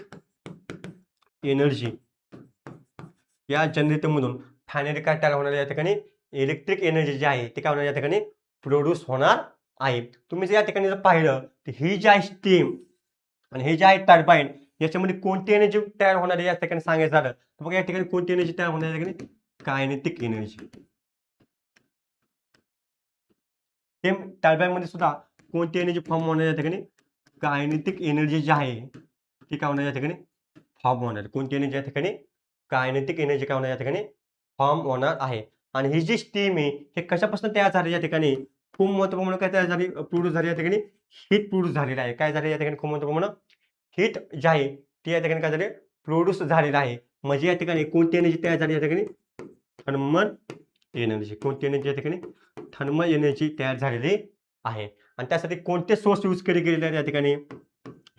एनर्जी. या जनरेटरमधून फायनली काय तयार होणार या ठिकाणी, इलेक्ट्रिक एनर्जी जी आहे ती काय होणार या ठिकाणी प्रोड्यूस होणार आहे. तुम्ही जर या ठिकाणी जर पाहिलं तर ही जी आहे स्टीम आणि हे जे आहे टर्बाईन याच्यामध्ये कोणती एनर्जी तयार होणार आहे या ठिकाणी सांगायचं झालं तर बघा, या ठिकाणी कोणती एनर्जी तयार होणार या ठिकाणी, कायनेटिक एनर्जी. सेम टर्बाईन मध्ये सुद्धा कोणती एनर्जी फॉर्म होणार या ठिकाणी, कायनेटिक एनर्जी जी आहे ती काय होणार या ठिकाणी फॉर्म होणार. कोणती एनर्जी या ठिकाणी, कायनेटिक एनर्जी काय होणार या ठिकाणी फॉर्म होणार आहे. आणि ही जी स्टीम आहे हे कशापासून तयार झाली या ठिकाणी, खूप महत्त्वपूर्ण काय तयार झाली, प्रोड्यूस झाली या ठिकाणी, हीट प्रोड्यूस झालेली आहे. काय झाले या ठिकाणी, खूप महत्त्वपूर्ण हीट जी आहे ती या ठिकाणी काय झाली, प्रोड्यूस झालेलं आहे. म्हणजे या ठिकाणी कोणती एनर्जी तयार झाली या ठिकाणी, थर्मल एनर्जी. कोणती एनर्जी या ठिकाणी, थर्मल एनर्जी तयार झालेली आहे. आणि त्यासाठी कोणते सोर्स यूज केले गेलेले आहेत या ठिकाणी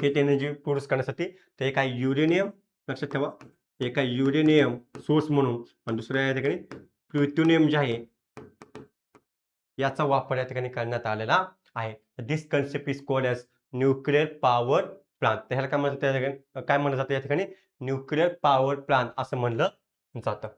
हीट एनर्जी प्रोड्यूस करण्यासाठी, तर एक आहे युरेनियम, लक्षात ठेवा, एक आहे युरेनियम सोर्स म्हणून, आणि दुसऱ्या या ठिकाणी प्लुटोनियम जे आहे याचा वापर या ठिकाणी करण्यात आलेला आहे. This concept is called as nuclear power plant. तर ह्याला काय म्हणतात, काय म्हणलं जातं या ठिकाणी, न्यूक्लिअर पॉवर प्लांट असं म्हणलं जातं.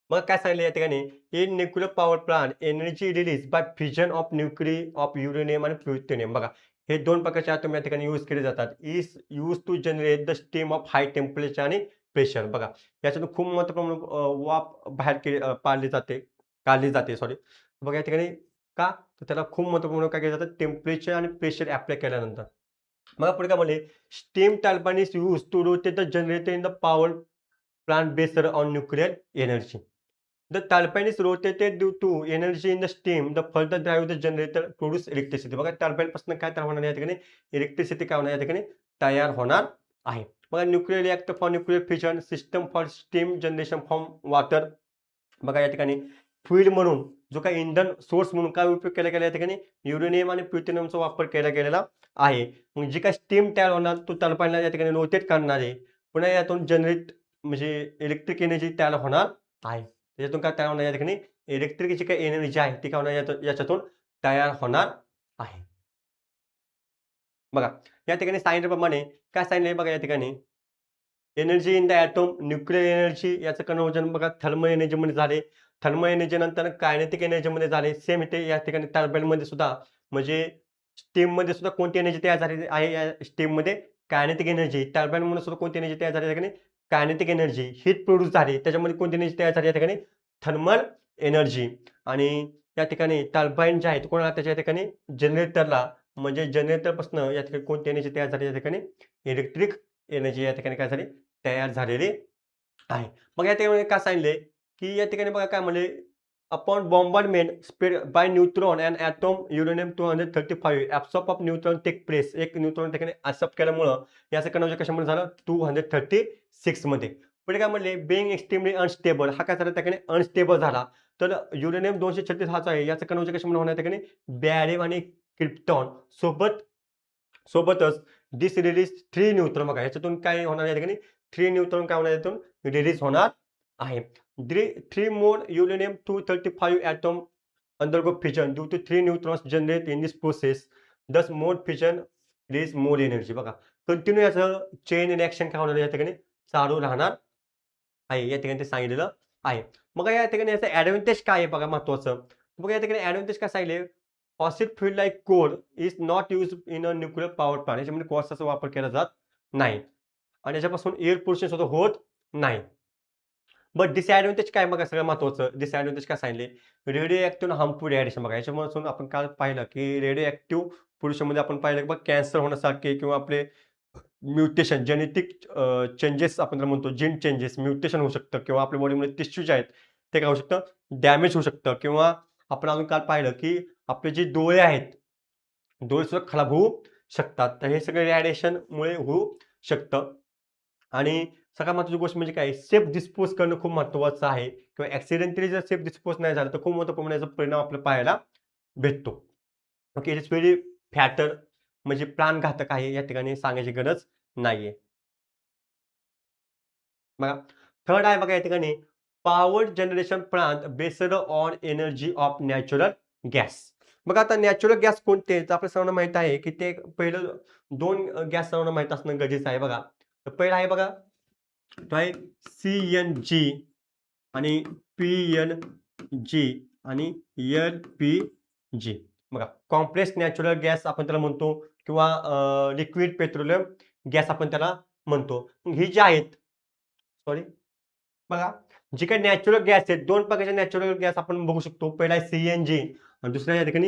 मग काय सांगितलं या ठिकाणी, in nuclear power plant energy release by fusion of uranium आणि प्लुटोनियम. बघा, हे दोन प्रकारचे ॲटम या ठिकाणी यूज केले जातात. Is use to generate the steam of high temperature आणि प्रेशर. बघा, याच्यातून खूप महत्त्वपूर्ण वाफ बाहेर काढली जाते सॉरी. बघा या ठिकाणी का, तर त्याला खूप महत्त्वपूर्ण काय केलं जातं, टेम्परेचर आणि प्रेशर अप्लाय केल्यानंतर. मग पुढे काय म्हणले, steam turbine is use to rotate the generator in the power plant based on nuclear energy. The turbine is rotated due to energy in the steam. The further drive the generator produce electricity. बघा, turbine पासून काय तयार होणार या ठिकाणी, electricity काय होणार या ठिकाणी तयार होणार आहे. बघा, nuclear reactor for nuclear fission, system for steam generation from water. बघा या ठिकाणी फ्युएल म्हणून जो काही इंधन सोर्स म्हणून काय उपयोग केला गेला या ठिकाणी, युरेनियम आणि प्लुटोनियमचा वापर केला गेलेला आहे. मग जी काही स्टीम तयार होणार तो टर्बाईनला या ठिकाणी रोटेट करणार आहे. पुन्हा यातून जनरेट म्हणजे इलेक्ट्रिक एनर्जी तयार होणार आहे. त्याच्यातून काय तयार होणार या ठिकाणी, इलेक्ट्रिक जी काही एनर्जी आहे ती काय होणार याच्यातून तयार होणार आहे. बघा, या ठिकाणी सांगितल्याप्रमाणे काय सांगितलंय बघा या ठिकाणी, energy in the atom, nuclear energy याचं कन्व्हर्जन बघा थर्मल एनर्जीमध्ये झाले. थर्मल एनर्जी नंतर कायनेटिक एनर्जीमध्ये झाले. सेम इथे या ठिकाणी टर्बाईनमध्ये सुद्धा म्हणजे स्टीममध्ये सुद्धा कोणती एनर्जी तयार झालेली आहे या स्टीममध्ये कायनेटिक एनर्जी. टर्बाईनमध्ये सुद्धा कोणती एनर्जी तयार झाली या ठिकाणी कायनेटिक एनर्जी. हीट प्रोड्यूस झाली. त्याच्यामध्ये कोणती एनर्जी तयार झाली या ठिकाणी थर्मल एनर्जी. आणि या ठिकाणी टर्बाईन जे आहे ते कोणाला त्याच्या ठिकाणी जनरेटरला म्हणजे जनरेटरपासून या ठिकाणी कोणती एनर्जी तयार झाली या ठिकाणी इलेक्ट्रिक एनर्जी या ठिकाणी काय झाली तयार झालेली आहे. मग या ठिकाणी काय सांगितले, की या ठिकाणी बघा काय म्हणले, upon bombardment spread by neutron and atom uranium 235 absorb of neutron take place. एक न्यूट्रॉन ठिकाणी ॲब्सॉर्ब केल्यामुळं याचं कन्व्हर्जन कशामध्ये झालं 236 मध्ये. पुढे काय म्हणले, बीइंग एक्स्ट्रीमली अनस्टेबल. हा काय झाला त्या ठिकाणी अनस्टेबल झाला. तर युरेनियम 236 हाच आहे. याचं कन्व्हर्जन कशामध्ये होणार त्या ठिकाणी बॅरियम आणि क्रिप्टॉन सोबतच दिस रिलीज 3 न्यूट्रॉन. बघा ह्याच्यातून काय होणार या ठिकाणी 3 न्यूट्रॉन काय होणार यातून रिलीज होणार आहे. 3 more uranium 235 atom undergo fission due to 3 neutrons generate in this process. Thus more fission release more energy. बघा कंटिन्यू याचं चेन रिएक्शन काय होणार या ठिकाणी चालू राहणार आहे. या ठिकाणी ते सांगितलेलं आहे. मग या ठिकाणी याचं ॲडव्हांटेज काय आहे बघा महत्त्वाचं. बघा या ठिकाणी ॲडव्हांटेज काय सांगितले, fossil fuel like coal is not used in a nuclear power plant. याच्यामध्ये कोळसाचा वापर केला जात नाही आणि याच्यापासून एअर पोल्युशन सुद्धा होत नाही. बट डिसएडव्हांटेज काय बघा सगळ्यात महत्त्वाचं डिसएडव्हांटेज काय सांगितले, रेडिओ ॲक्टिव्ह आणि हार्मफुल रेडिएशन. बघा याच्यापासून आपण काल पाहिलं की रेडिओ ॲक्टिव्ह पोल्युशनमध्ये आपण पाहिलं की बघा कॅन्सर होण्यासारखे किंवा आपले म्युटेशन जेनेटिक चेंजेस आपण त्याला म्हणतो जीन चेंजेस म्युटेशन होऊ शकतं किंवा आपल्या बॉडीमध्ये टिश्यू जे आहेत ते काय होऊ शकतं डॅमेज होऊ शकतं किंवा आपण अजून काल पाहिलं की आपले जे डोळे आहेत, डोळे सुद्धा खराब होऊ शकतात. तर हे सगळे रेडिएशनमुळे होऊ शकतं. आणि सगळ्यात महत्त्वाची गोष्ट म्हणजे काय सेफ डिस्पोज करणं खूप महत्त्वाचं आहे किंवा ॲक्सिडेंटली जर सेफ डिस्पोज नाही झालं तर खूप मोठ्या प्रमाणात याचा परिणाम आपल्याला पाहायला भेटतो. ओके, इट इज व्हेरी फॅटर म्हणजे प्राणघातक आहे या ठिकाणी सांगायची गरज नाहीये. बघा थर्ड आहे बघा या ठिकाणी power generation plant based on energy of natural gas. बघा आता नॅचरल गॅस कोणते आहेत? तर आपल्या सर्वांना माहीत आहे की ते पहिलं 2 गॅस सर्वांना माहीत असणं गरजेचं आहे बघा. तर पहिला आहे बघा तो आहे CNG आणि PNG आणि LPG. बघा कॉम्प्रेस्ड नॅचरल गॅस आपण त्याला म्हणतो किंवा लिक्विड पेट्रोलियम गॅस आपण त्याला म्हणतो. मग ही जी आहेत सॉरी बघा जे काही नॅचरल गॅस आहेत 2 प्रकारचे नॅचरल गॅस आपण बघू शकतो. पहिला आहे CNG आणि दुसरा या ठिकाणी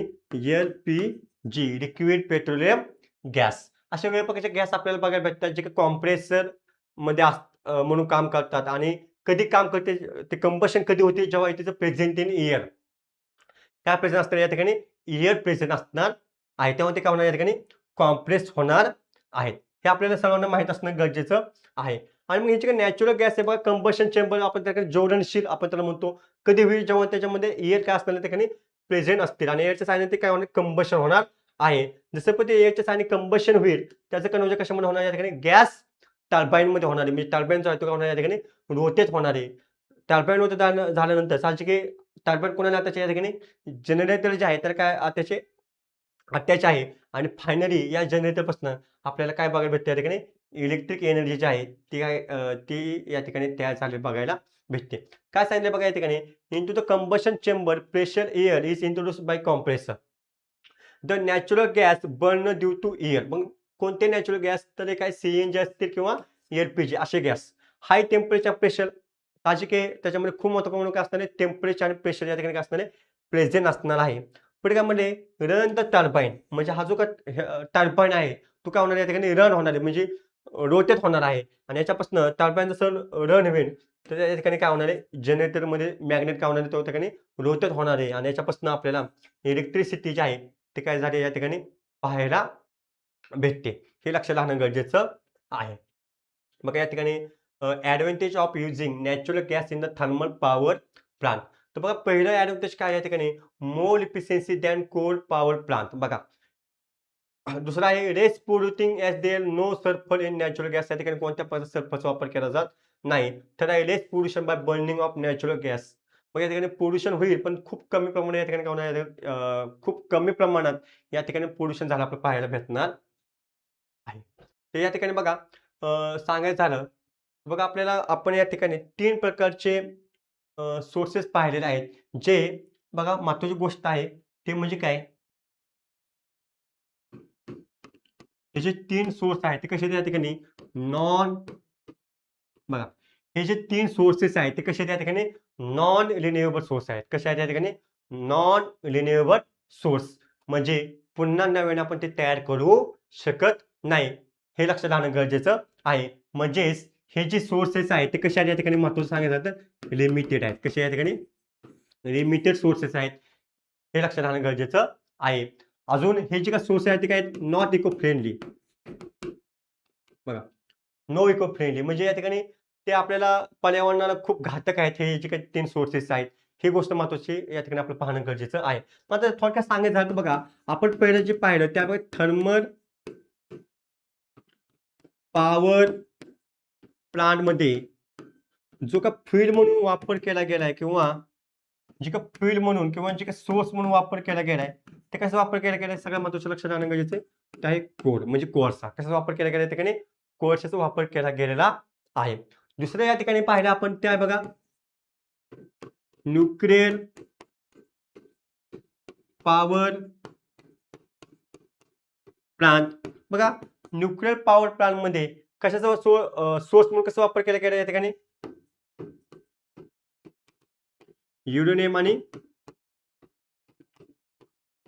LPG लिक्विड पेट्रोलियम गॅस. अशा वेगवेगळ्या प्रकारचे गॅस आपल्याला बघायला भेटतात जे की कॉम्प्रेसरमध्ये म्हणून काम करतात आणि कधी काम करते ते कंबशन कधी होते जेव्हा it is present in air. काय प्रेझेंट असणार या ठिकाणी एअर प्रेझेंट असणार आहे. तेव्हा ते काय होणार या ठिकाणी कॉम्प्रेस होणार आहेत. हे आपल्याला सर्वांना माहीत असणं गरजेचं आहे. आणि मग ह्याचे नॅचरल गॅस आहे बघा कंबशन चेंबर आपण त्याकडे ज्वलनशील आपण त्याला म्हणतो. कधी होईल जेव्हा त्याच्यामध्ये एअर काय असणार त्या ठिकाणी प्रेझेंट असतील आणि एअरच्या साहाय्याने ते काय होणार कंबशन होणार आहे. जसं पण ते एअरच्या साहाय्याने कंबशन होईल त्याचं कन्व्हर्जन कशामध्ये होणार या ठिकाणी गॅस टर्बाईनमध्ये होणार आहे. म्हणजे टर्बाईन जो आहे तो काय होणार या ठिकाणी रोटेट होणार आहे. टर्बाईन रोटेट झाल्यानंतर साहजिक आहे टर्बाईन कोणाला अटॅच या ठिकाणी जनरेटर जे आहे तर काय त्याचे अटॅच आहे आणि फायनली या जनरेटरपासून आपल्याला काय बघायला भेटते या ठिकाणी इलेक्ट्रिक एनर्जी जी आहे ती काय ती या ठिकाणी तयार झालेली बघायला भेटते. काय सांगितलं बघा या ठिकाणी into the combustion chamber pressure air is introduced by compressor. The natural gas burn due to air. मग कोणते नॅचरल गॅस तर काय CNG असतील किंवा LPG असे गॅस. हाय टेम्परेचर प्रेशर साहजिक आहे त्याच्यामध्ये खूप मोठं प्रमाणात काय असणार आहे टेम्परेचर आणि प्रेशर या ठिकाणी काय असणार आहे प्रेझेंट असणार आहे. पुढे काय म्हणले रन द टर्बाईन म्हणजे हा जो काय टर्बाईन आहे तो काय होणार आहे या ठिकाणी रन होणार आहे म्हणजे रोटेट होणार आहे आणि याच्यापासून टर्बाईन जसं रन होईल तर त्या ठिकाणी काय होणार आहे जनरेटरमध्ये मॅग्नेट काय होणार आहे तो ठिकाणी रोटेट होणार आहे आणि याच्यापासून आपल्याला इलेक्ट्रिसिटी जी आहे ते काय झाले या ठिकाणी पाहायला भेटते. हे लक्षात राहणं गरजेचं आहे. मग या ठिकाणी advantage of using natural gas in the thermal power plant. तर बघा पहिलं ॲडव्हांटेज काय या ठिकाणी more efficiency than coal power plant. बघा दुसरा आहे less polluting as there no sulphur in natural gas. या ठिकाणी कोणत्या प्रकारचा सल्फरचा वापर केला जात नाही. तर आहे less pollution by burning of natural gas. मग या ठिकाणी पोल्युशन होईल पण खूप कमी प्रमाणात या ठिकाणी काय होणार खूप कमी प्रमाणात या ठिकाणी पोल्युशन झालं आपल्याला पाहायला भेटणार तर या ठिकाणी बघा सांगायचं झालं, बघा आपल्याला आपण या ठिकाणी 3 प्रकारचे सोर्सेस पाहिलेले आहेत. जे बघा महत्त्वाची गोष्ट आहे, ते म्हणजे काय? हे जे 3 सोर्स आहेत, ते कसे आहेत या ठिकाणी? नॉन बघा, हे जे 3 सोर्सेस आहेत, ते कसे आहेत या ठिकाणी? नॉन रिन्यूएबल सोर्स आहेत. कसे आहेत या ठिकाणी? Non renewable source. म्हणजे पुन्हा नव्याने आपण ते तयार करू शकत नाही. हे लक्षात राहणं गरजेचं आहे. म्हणजेच हे जे सोर्सेस आहेत, ते कसे आहेत या ठिकाणी महत्त्वाचं सांगायचं तर लिमिटेड आहेत. कसे आहे या ठिकाणी? लिमिटेड सोर्सेस आहेत. हे लक्षात राहणं गरजेचं आहे. अजून हे जे काही सोर्स आहेत, ते काय आहेत? Not eco friendly. बघा. नो इको फ्रेंडली म्हणजे या ठिकाणी ते आपल्याला पर्यावरणाला खूप घातक आहेत हे जे काही 3 सोर्सेस आहेत. ही गोष्ट महत्त्वाची या ठिकाणी आपलं पाहणं गरजेचं आहे. मग आता थोडक्यात सांगायचं झालं तर बघा, आपण पहिलं जे पाहिलं त्यामध्ये थर्मल पॉवर प्लांटमध्ये जो काही फ्युएल म्हणून वापर केला गेलाय किंवा जे काही फ्युएल म्हणून किंवा जे काही सोर्स म्हणून वापर केला गेलाय, ते कसा वापर केला गेलाय सगळ्यात महत्त्वाचं लक्षात राहणं गरजेचं आहे. ते आहे कोळ म्हणजे कोळसा. कशाचा वापर केला गेलाय त्या ठिकाणी? कोळशाचा वापर केला गेलेला आहे. दुसरं या ठिकाणी पाहिलं आपण ते आहे बघा न्यूक्लिअर पॉवर प्लांट. बघा न्यूक्लिअर पॉवर प्लांटमध्ये कशाचा सोर्स म्हणून कसा वापर केला गेला या ठिकाणी? युरेनियम आणि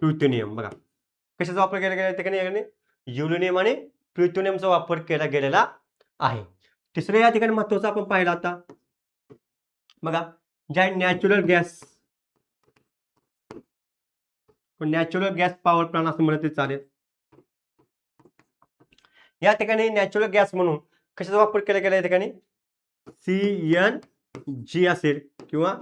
प्लुटोनियम. बघा कशाचा वापर केला गेला त्या ठिकाणी? युरेनियम आणि प्लुटोनियमचा वापर केला गेलेला आहे. तिसरं या ठिकाणी महत्त्वाचं आपण पाहिलं आता बघा ज्या नॅचरल गॅस पॉवर प्लांट असं म्हणलं तरी चालेल. या ठिकाणी नॅचरल गॅस म्हणून कशाचा वापर केला गेला या ठिकाणी? CNG असेल किंवा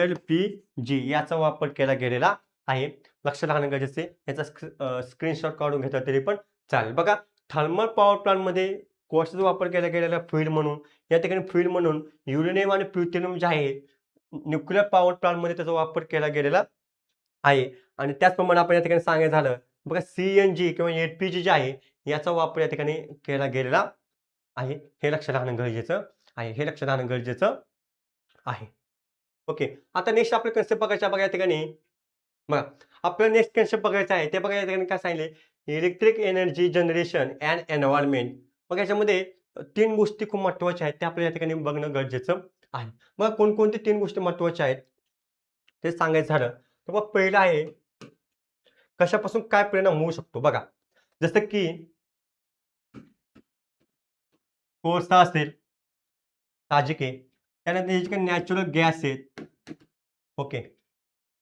LPG याचा वापर केला गेलेला आहे. लक्षात राहणं गरजेचं आहे. याचा स्क्रीनशॉट काढून घेतला तरी पण चालेल. बघा थर्मल पॉवर प्लांटमध्ये कोळशाचा वापर केला गेलेला फ्युएल म्हणून या ठिकाणी फ्युएल म्हणून युरेनियम आणि प्लुटोनियम जे आहे न्यूक्लिअर पॉवर प्लांटमध्ये त्याचा वापर केला गेलेला आहे. आणि त्याचप्रमाणे आपण या ठिकाणी सांगायचं झालं बघा CNG किंवा LPG जे आहे याचा वापर या ठिकाणी केला गेलेला आहे. हे लक्षात राहणं गरजेचं आहे. हे लक्षात राहणं गरजेचं आहे. ओके. आता नेक्स्ट आपलं कन्सेप्ट बघायचं आहे बघा या ठिकाणी. बघा आपलं नेक्स्ट कन्सेप्ट बघायचं आहे ते बघा या ठिकाणी काय सांगितले? Electric energy generation and environment. मग याच्यामध्ये 3 गोष्टी खूप महत्त्वाच्या आहेत. त्या आपल्याला या ठिकाणी बघणं गरजेचं आहे. मग कोणकोणत्या 3 गोष्टी महत्त्वाच्या आहेत? ते सांगायचं झालं तर मग पहिलं आहे कशापासून काय परिणाम होऊ शकतो? बघा जसं की कोळसा असेल, साहजिक आहे. त्यानंतर हे जे काही नॅचरल गॅस आहेत, ओके.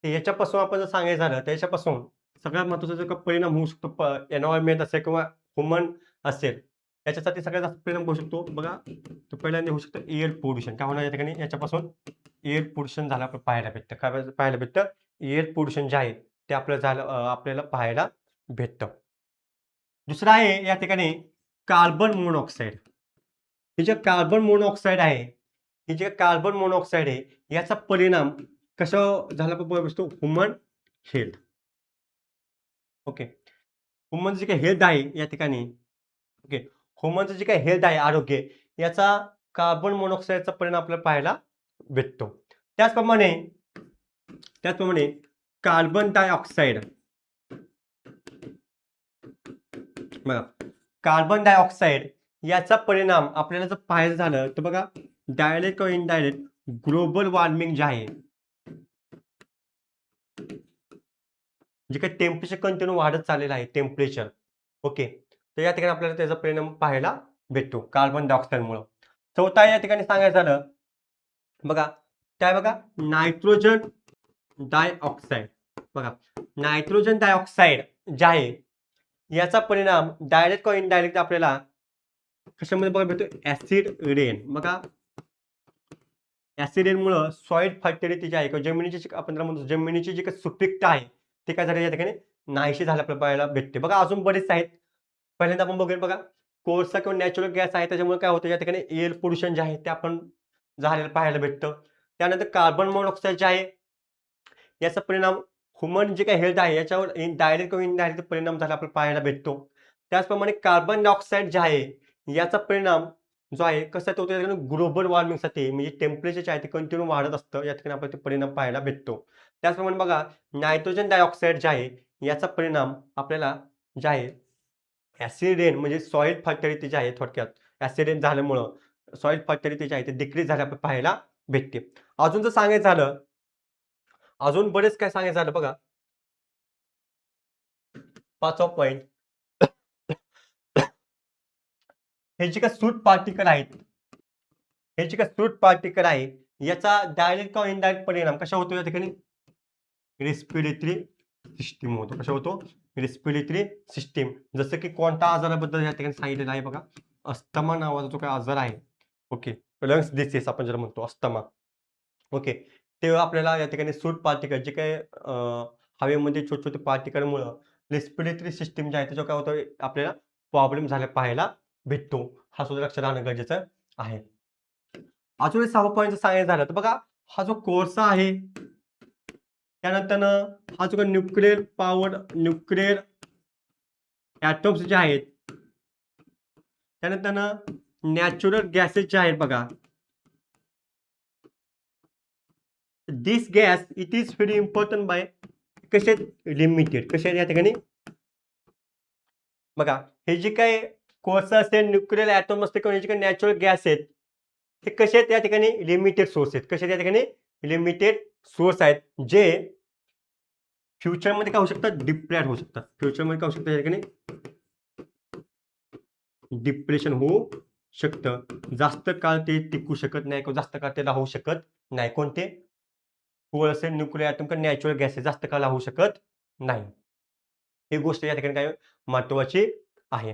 तर याच्यापासून आपण जर सांगायचं झालं, तर याच्यापासून सगळ्यात महत्त्वाचा जो काही परिणाम होऊ शकतो एन्व्हायर्नमेंट असेल किंवा ह्युमन असेल, याच्यासाठी सगळ्यात जास्त परिणाम होऊ शकतो. बघा, तर पहिल्यांदा होऊ शकतं एअर पोल्युशन. काय होणार या ठिकाणी? याच्यापासून एअर पोल्युशन झालं आपल्याला पाहायला भेटतं. काय पाहायला भेटतं? एअर पोल्युशन जे आहे, ते आपल्याला आपल्याला पाहायला भेटतं. दुसरं आहे या ठिकाणी कार्बन मोनॉक्साईड. हे जे कार्बन मोनॉक्साईड आहे, हे जे कार्बन मोनॉक्साईड आहे, याचा परिणाम कशावर झाला बघू शकतो? Human health. ओके. ह्युमनचं जे काही हेल्थ आहे या ठिकाणी, ओके. ह्युमनचं जे काही हेल्थ आहे, आरोग्य, याचा कार्बन मोनॉक्साईडचा परिणाम आपल्याला पाहायला भेटतो. त्याचप्रमाणे त्याचप्रमाणे कार्बन डायऑक्साईड बघा, कार्बन डायऑक्साईड याचा परिणाम आपल्याला जर पाहायचं झालं तर बघा डायरेक्ट किंवा इनडायरेक्ट ग्लोबल वॉर्मिंग जे आहे, जे काही टेम्परेचर कंटिन्यू वाढत चाललेलं आहे टेम्परेचर, ओके. तर या ठिकाणी आपल्याला त्याचा परिणाम पाहायला भेटतो कार्बन डायऑक्साईडमुळं. चौथा या ठिकाणी सांगायचं झालं बघा, काय बघा नायट्रोजन डायऑक्साईड. बघा नायट्रोजन डायऑक्साईड जे आहे याचा परिणाम डायरेक्ट किंवा इनडायरेक्ट आपल्याला कशामध्ये बघायला भेटतो? Acid rain. बघा ऍसिड रेनमुळं सॉइल फर्टिलिटी जी आहे किंवा जमिनीची आपण त्याला म्हणतो जमिनीची जी काही सुपीकता आहे ते काय झालं या ठिकाणी नाहीशी झालं आपल्याला पाहायला भेटते. बघा अजून बरेच आहेत. पहिल्यांदा आपण बघूया बघा कोळसा किंवा नॅचरल गॅस आहे त्याच्यामुळे काय होतं या ठिकाणी एअर पोल्युशन जे आहे ते आपण झालेलं पाहायला भेटतं. त्यानंतर कार्बन मोनॉक्साईड जे आहे याचा परिणाम ह्युमन जे काही हेल्थ आहे याच्यावर डायरेक्ट किंवा इनडायरेक्ट परिणाम झाला आपल्याला पाहायला भेटतो. त्याचप्रमाणे कार्बन डायऑक्साईड जे आहे याचा परिणाम जो आहे कसा होतो या ठिकाणी ग्लोबल वॉर्मिंगसाठी म्हणजे टेम्परेचर जे आहे ते कंटिन्यू वाढत असतं. या ठिकाणी आपल्याला ते परिणाम पाहायला भेटतो. त्याचप्रमाणे बघा नायट्रोजन डायऑक्साईड जे आहे याचा परिणाम आपल्याला जे आहे ॲसिड रेन म्हणजे सॉइल फर्टिलिटी जे आहे थोडक्यात ॲसिड रेन झाल्यामुळं सॉइल फर्टिलिटी जे आहे ते डिक्रीज झाल्या पाहायला भेटते. अजून जर सांगायचं झालं, अजून बरेच काय सांगायचं झालं बघा. 5वा पॉइंट हे जे काही सूट पार्टिकल आहेत, हे जे काही सूट पार्टिकल आहे याचा डायरेक्ट किंवा इनडायरेक्ट परिणाम कशा होतो या ठिकाणी रिस्पिरेटरी सिस्टीम होतो. कशा होतो? Respiratory system. जसं की कोणत्या आजाराबद्दल या ठिकाणी सांगितलेलं आहे बघा. अस्थमा नावाचा जो काही आजार आहे. ओके. लंग्स डिसीज आपण ज्याला म्हणतो अस्थमा. ओके. ते आपल्याला या ठिकाणी सूट पार्टिकल जे काही हवेमध्ये छोटे-छोटे पार्टिकलमुळं रिस्पिरेटरी सिस्टम जे आहे त्याच्यावर काय होतं आपल्याला प्रॉब्लेम झाला पाहायला भेटतो. हा सुद्धा लक्षात राहणं गरजेचं आहे. अजून एक 6वा पॉइंट सांगायचं झालं तर बघा हा जो कोळसा आहे त्यानंतर हा जो काही न्यूक्लिअर ॲटॉम्स जे आहेत, त्यानंतर नॅचरल गॅसेस जे आहेत बघा. This gas it is very important by कसे लिमिटेड कसे या ठिकाणी बघा हे जे काही कोळसा असेल न्यूक्लिअर ॲटॉम असते किंवा हे जे काही नॅचरल गॅस आहेत ते कसे आहेत या ठिकाणी लिमिटेड सोर्स आहेत. कसे आहेत या ठिकाणी लिमिटेड सोर्स आहेत जे फ्युचरमध्ये काय होऊ शकतात डिप्लेट होऊ शकतात. फ्युचरमध्ये काय होऊ शकतं या ठिकाणी डिप्रेशन होऊ शकतं. जास्त काळ ते टिकू शकत नाही किंवा जास्त काळ ते राहू शकत नाही. कोणते? कोळसे, न्यूक्लिअर ॲटम किंवा नॅचरल गॅसेस जास्त काळ राहू शकत नाही. ही गोष्ट या ठिकाणी काय महत्त्वाची आहे.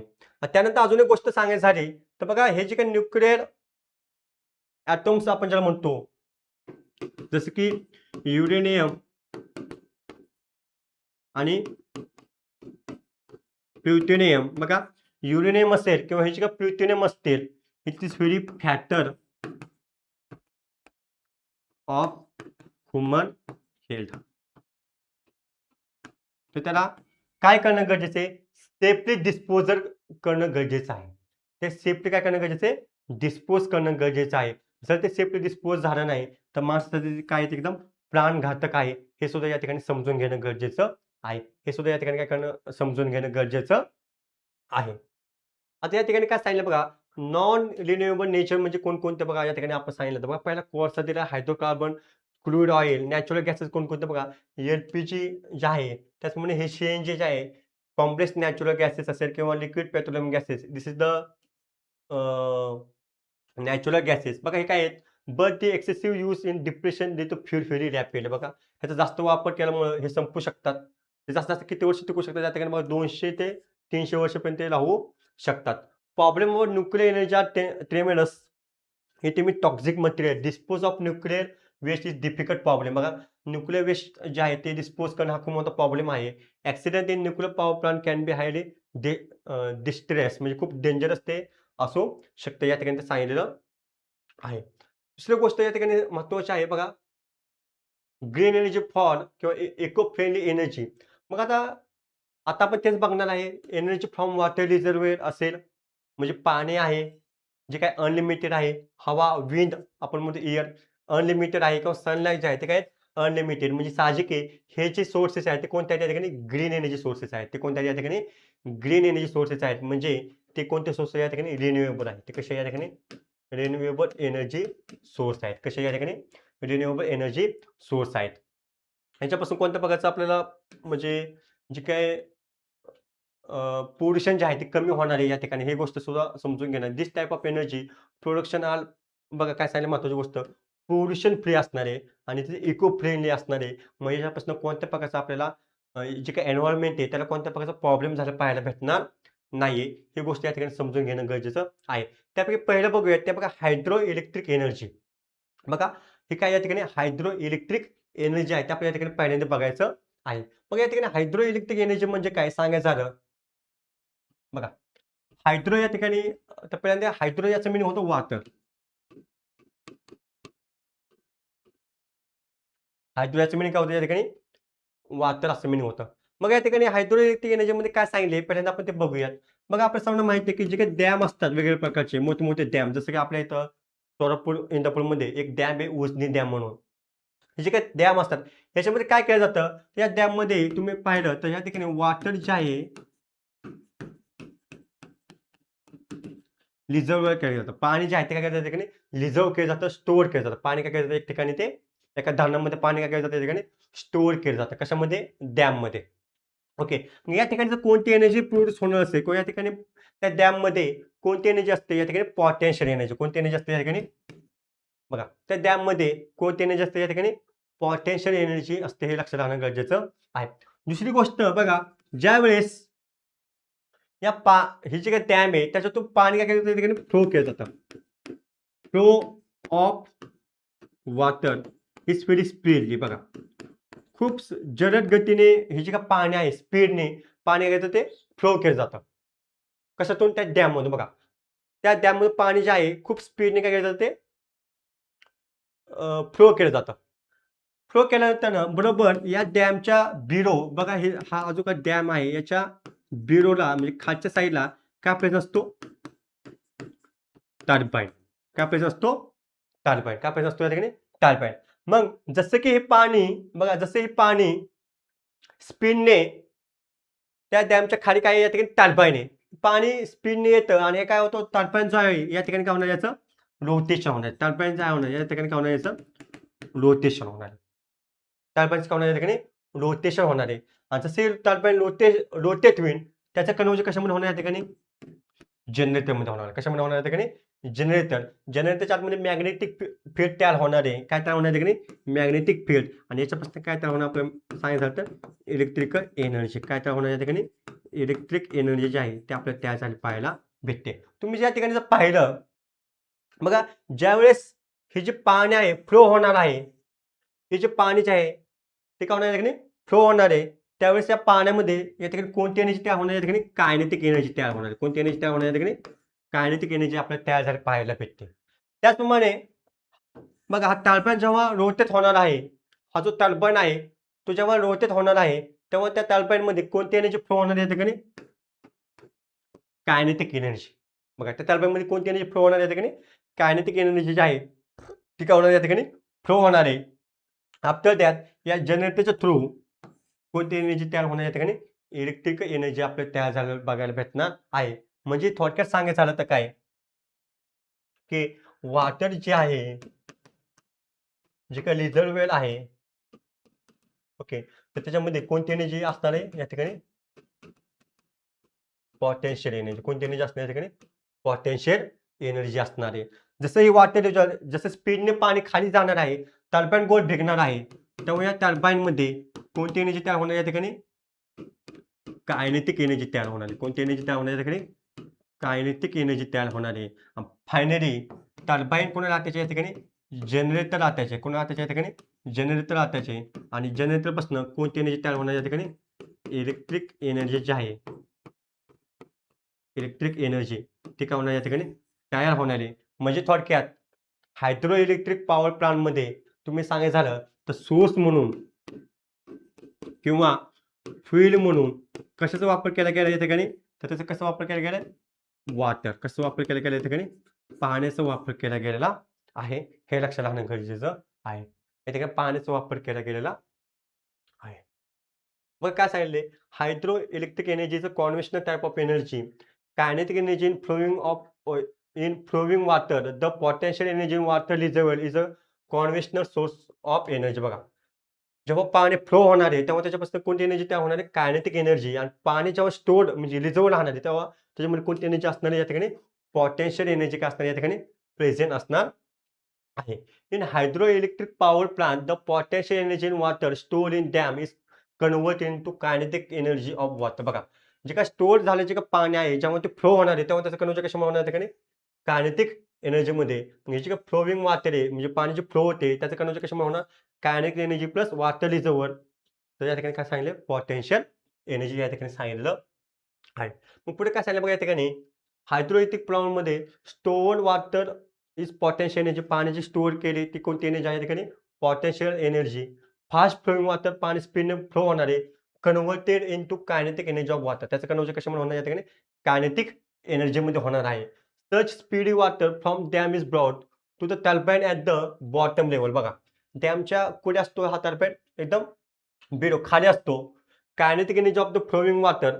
त्यानंतर अजून एक गोष्ट सांगायची झाली तर बघा हे जे काही न्यूक्लिअर ॲटम्स आपण ज्याला म्हणतो जसं की युरेनियम आणि प्लुटोनियम बघा युरेनियम असेल किंवा हे जे काही प्लुटोनियम असतील it is very factor of human health. तर त्याला काय करणं गरजेचं आहे? सेफली डिस्पोजल करणं गरजेचं आहे. ते सेफली काय करणं गरजेचं आहे? डिस्पोज करणं गरजेचं आहे. जर ते सेफली डिस्पोज झालं नाही तर माणसाचं काय ते एकदम प्राणघातक आहे. हे सुद्धा या ठिकाणी समजून घेणं गरजेचं आहे. हे सुद्धा या ठिकाणी काय करणं समजून घेणं गरजेचं आहे. आता या ठिकाणी काय सांगितलं बघा नॉन रिन्युएबल नेचर म्हणजे कोणकोणते बघा या ठिकाणी आपण सांगितलं तर बघा पहिला कोळसा दिला hydrocarbon crude oil natural gases कोणकोणते बघा एल-पी-जी जे आहे त्याचप्रमाणे हे सी-एन-जी जे आहे कॉम्प्लेक्स नॅचरल गॅसेस असेल किंवा liquid petroleum gases this is the natural gases बघा हे काय आहेत but the excessive use in depression to fuel very rapid बघा ह्याचा जास्त वापर केल्यामुळे हे संपू शकतात. ते जास्त जास्त किती वर्ष टिकू शकतात त्या ठिकाणी बघा 200 ते 300 वर्षापर्यंत ते राहू शकतात. Problem of nuclear energy are tremendous. हे तुम्ही toxic material dispose of nuclear waste is difficult problem बघा न्यूक्लिअर वेस्ट जे आहे ते डिस्पोज करणं हा खूप मोठा प्रॉब्लेम आहे. Accident in nuclear power plant can be highly distress म्हणजे खूप डेंजरस ते असू शकतं या ठिकाणी ते सांगितलेलं आहे. दुसरी गोष्ट या ठिकाणी महत्त्वाची आहे बघा ग्रीन एनर्जी फॉर किंवा इको फ्रेंडली एनर्जी. मग आता आता आपण तेच बघणार आहे एनर्जी फ्रॉम वॉटर रिझर्व्हायर असेल म्हणजे पाणी आहे जे काय अनलिमिटेड आहे. हवा, विंड आपण म्हणतो एअर अनलिमिटेड आहे किंवा सनलाईट जे आहे ते काय अनलिमिटेड म्हणजे साहजिक आहे. हे जे सोर्सेस आहेत ते कोणत्या त्या ठिकाणी ग्रीन एनर्जी सोर्सेस आहेत. ते कोणत्या या ठिकाणी ग्रीन एनर्जी सोर्सेस आहेत म्हणजे ते कोणते सोर्स या ठिकाणी रिन्युएबल आहेत. ते कसे या ठिकाणी रिन्युएबल एनर्जी सोर्स आहेत. कसे या ठिकाणी रिन्युएबल एनर्जी सोर्स आहेत. ह्याच्यापासून कोणत्या प्रकारचं आपल्याला म्हणजे जे काही पोल्युशन जे आहे ते कमी होणार आहे या ठिकाणी ही गोष्ट सुद्धा समजून घेणं. दिस टाइप ऑफ एनर्जी प्रोडक्शन आल बघा काय सांगितलं महत्त्वाची गोष्ट पोल्युशन फ्री असणार आहे आणि ते इको फ्रेंडली असणार आहे. मग याच्यापासून कोणत्या प्रकारचं आपल्याला जे काही एन्व्हायर्नमेंट आहे त्याला कोणत्या प्रकारचा प्रॉब्लेम झाला पाहायला भेटणार नाहीये. ही गोष्ट या ठिकाणी समजून घेणं गरजेचं आहे. त्यापैकी पहिलं बघूया ते बघा हायड्रो इलेक्ट्रिक एनर्जी. बघा हे काय या ठिकाणी हायड्रो इलेक्ट्रिक एनर्जी आहे ते आपल्याला या ठिकाणी पहिल्यांदा बघायचं आहे. मग या ठिकाणी हायड्रो इलेक्ट्रिक एनर्जी म्हणजे काय सांगायचं झालं बघा हायड्रो या ठिकाणी तर पहिल्यांदा हायड्रो याचा मीनिंग होतो वॉटर. हायड्रो याचं मीनिंग काय होतं या ठिकाणी वॉटर असं मीनिंग होतं. मग या ठिकाणी हायड्रो इलेक्ट्रिक एनर्जीमध्ये काय सांगितले पहिल्यांदा आपण ते बघूयात. बघा आपल्या सर्वांना माहिती आहे की जे काही डॅम असतात वेगवेगळ्या प्रकारचे मोठे-मोठे डॅम जसं की आपल्या इथं सोलापूर, इंदापूरमध्ये एक डॅम आहे उजनी डॅम म्हणून. हे जे काही डॅम असतात याच्यामध्ये काय केलं जातं, या डॅममध्ये तुम्ही पाहिलं तर या ठिकाणी वॉटर जे आहे रिझर्व्हर केलं जातं. पाणी जे आहे ते काय केलं जातं त्या ठिकाणी रिझर्व्ह केलं जातं, स्टोअर केलं जातं. पाणी काय केलं जातं एक ठिकाणी ते एका धरणामध्ये पाणी काय केलं जातं त्या ठिकाणी स्टोअर केलं जातं. कशामध्ये? डॅममध्ये. ओके. मग या ठिकाणी जर कोणती एनर्जी प्रोड्यूस होणार असेल किंवा या ठिकाणी त्या डॅममध्ये कोणती एनर्जी असते या ठिकाणी पोटेन्शियल एनर्जी. कोणती एनर्जी असते या ठिकाणी? बघा त्या डॅममध्ये कोणती एनर्जी असते या ठिकाणी? पोटेन्शियल एनर्जी असते हे लक्षात राहणं गरजेचं आहे. दुसरी गोष्ट बघा ज्यावेळेस या हे जे काही डॅम आहे त्याच्यातून पाणी काय केलं जातं त्या ठिकाणी फ्लो केलं जातं. Flow of water is very speedly बघा. खूप जलद गतीने हे जे काही पाणी आहे स्पीडने पाणी काय ते फ्लो केलं जातं. कशातून? त्या डॅममधून बघा. त्या डॅममधून पाणी जे आहे खूप स्पीडने काय केलं जातं ते फ्लो केलं जातं. फ्लो केल्यानंतर बरोबर या डॅमच्या बिरो बघा हे हा जो काही डॅम आहे याच्या बिरोला म्हणजे खालच्या साईडला काय प्रेझेंट असतो? टर्बाईन. काय प्रेझेंट असतो? टर्बाईन. काय प्रेझेंट असतो या ठिकाणी? टर्बाईन. मग जसं की हे पाणी बघा जसं हे पाणी स्पीडने त्या डॅमच्या खाली काय आहे या ठिकाणी टर्बाईन आहे. पाणी स्पीडने येतं आणि हे काय होतं टर्बाईन जो आहे या ठिकाणी काय होणार याचं रोटेशन होणार. टर्बाईन काय होणार या ठिकाणी काय होणार याचं रोटेशन होणार आहे. टर्बाईन्स काय होणार या ठिकाणी रोटेशन होणार आहे. आणि जसे टर्बाईन रोटेट होईल त्याचं कन्व्हर्जन कशामध्ये होणार या ठिकाणी? जनरेटरमध्ये होणार. कशामध्ये होणार या ठिकाणी? जनरेटर. जनरेटरच्या आतमध्ये मॅग्नेटिक फील्ड तयार होणार आहे. काय तयार होणार या ठिकाणी? मॅग्नेटिक फील्ड आणि याच्यापासून काय तयार होणार आपल्याला सांगितलं तर इलेक्ट्रिकल एनर्जी. काय तयार होणार या ठिकाणी? इलेक्ट्रिक एनर्जी जी आहे ते आपल्याला तयार झाली पाहायला भेटते. तुम्ही ज्या ठिकाणी जर पाहिलं बघा ज्यावेळेस हे जे पाणी आहे फ्लो होणार आहे, हे जे पाणी जे आहे ते काय होणार या ठिकाणी फ्लो होणार आहे. त्यावेळेस या पाण्यामध्ये या ठिकाणी कोणती एनर्जी तयार होणार या ठिकाणी? कायनेटिक एनर्जी तयार होणार आहे. कोणती एनर्जी तयार होणार या ठिकाणी? कायनेटिक एनर्जी आपल्याला तयार झाली पाहायला भेटते. त्याचप्रमाणे बघा हा टर्बाईन जेव्हा रोटेट होणार आहे, हा जो टर्बाईन आहे तो जेव्हा रोटेट होणार आहे तेव्हा त्या टर्बाईनमध्ये कोणती एनर्जी फ्लो होणार या ठिकाणी? Kinetic energy. बघा त्या टर्बाईनमध्ये कोणती एनर्जी फ्लो होणार या ठिकाणी? कायनेटिक एनर्जी जी आहे ती काय होणार या ठिकाणी फ्लो होणार आहे. आफ्टर दॅट या जनरेटरच्या थ्रू कोणती एनर्जी तयार होणार या ठिकाणी? इलेक्ट्रिकल एनर्जी आपल्याला तयार झालेलं बघायला भेटणार आहे. म्हणजे थोडक्यात सांगायचं झालं तर काय? की वॉटर जे आहे, जे काही रिझर्व्हर आहे, ओके. तर त्याच्यामध्ये कोणती एनर्जी असणार आहे या ठिकाणी? Potential energy. कोणती एनर्जी असणार या ठिकाणी? पोटेन्शियल एनर्जी असणार आहे. जसं ही वॉटर जसं स्पीडने पाणी खाली जाणार आहे, टर्बाईन गोल फिरणार आहे, तेव्हा या टर्बाईनमध्ये कोणती एनर्जी तयार होणार या ठिकाणी? कायनेटिक एनर्जी तयार होणार आहे. कोणती एनर्जी तयार होणार या ठिकाणी? कायनेटिक एनर्जी तयार होणार आहे. फायनली टर्बाईन कोणाला अटॅच आहे या ठिकाणी? जनरेटर अटॅच आहे. कोणाला अटॅच आहे या ठिकाणी? जनरेटर अटॅच आहे आणि जनरेटरपासून कोणती एनर्जी तयार होणार या ठिकाणी? इलेक्ट्रिक एनर्जी जी आहे, इलेक्ट्रिक एनर्जी ती काय होणार या ठिकाणी? तयार होणार आहे. म्हणजे थोडक्यात हायड्रो इलेक्ट्रिक पॉवर प्लांटमध्ये तुम्ही सांगायचं झालं तर सोर्स म्हणून किंवा फ्युएल म्हणून कशाचा वापर केला गेला या ठिकाणी? तर त्याचा कसा वापर केला गेला? वॉटर. कसा वापर केला गेला या ठिकाणी? पाण्याचा वापर केला गेलेला आहे. हे लक्षात राहणं गरजेचं आहे. या ठिकाणी पाण्याचा वापर केला गेलेला आहे. मग काय सांगितले? Hydro electric energy is a conventional type of energy. Kinetic energy in flowing water. The potential energy in water reservoir is a conventional source of energy. बघा जेव्हा पाणी फ्लो होणार आहे तेव्हा त्याच्यापासून कोणती एनर्जी तयार होणार आहे? Kinetic energy. आणि पाणी जेव्हा स्टोअर्ड म्हणजे रिझर्व्ह राहणार आहे तेव्हा त्याच्यामध्ये कोणती एनर्जी असणार आहे या ठिकाणी? पोटेन्शियल एनर्जी काय असणार या ठिकाणी? प्रेझेंट असणार आहे. In hydroelectric power plant the potential energy in water stored in dam is convert into kinetic energy of water. बघा जे काय स्टोअर झालं जे काही पाणी आहे जेव्हा ते फ्लो होणार आहे तेव्हा त्याचं कन्व्हर्जन कशामध्ये होणार त्या ठिकाणी? कायनेटिक एनर्जीमध्ये. म्हणजे जे काही फ्लोविंग वॉटर आहे म्हणजे पाणी जे फ्लो होते त्याचं कन्व्हर्जन कशामध्ये होणार? Kinetic energy plus water reservoir. तर या ठिकाणी काय सांगितलं? पोटेन्शियल एनर्जी या ठिकाणी सांगितलं आहे. मग पुढे काय सांगितलं बघा या ठिकाणी? हायड्रोइलेक्ट्रिक प्लांटमध्ये stored water is potential energy. पाणी जी स्टोअर केली ती कोणती एनर्जी आहे या ठिकाणी? Potential energy. Fast flowing water पाणी स्पीडने फ्लो होणार आहे. Converted into kinetic energy of water. त्याचं कन्व्हर्जन कशामध्ये होणार या ठिकाणी? कायनेटिक एनर्जीमध्ये होणार आहे. Such speedy water from dam is brought to the turbine at the bottom level. बघा, डॅमच्या कुठे असतो हा टर्बाइन? एकदम बिलो खाली असतो. Kinetic energy of the following water,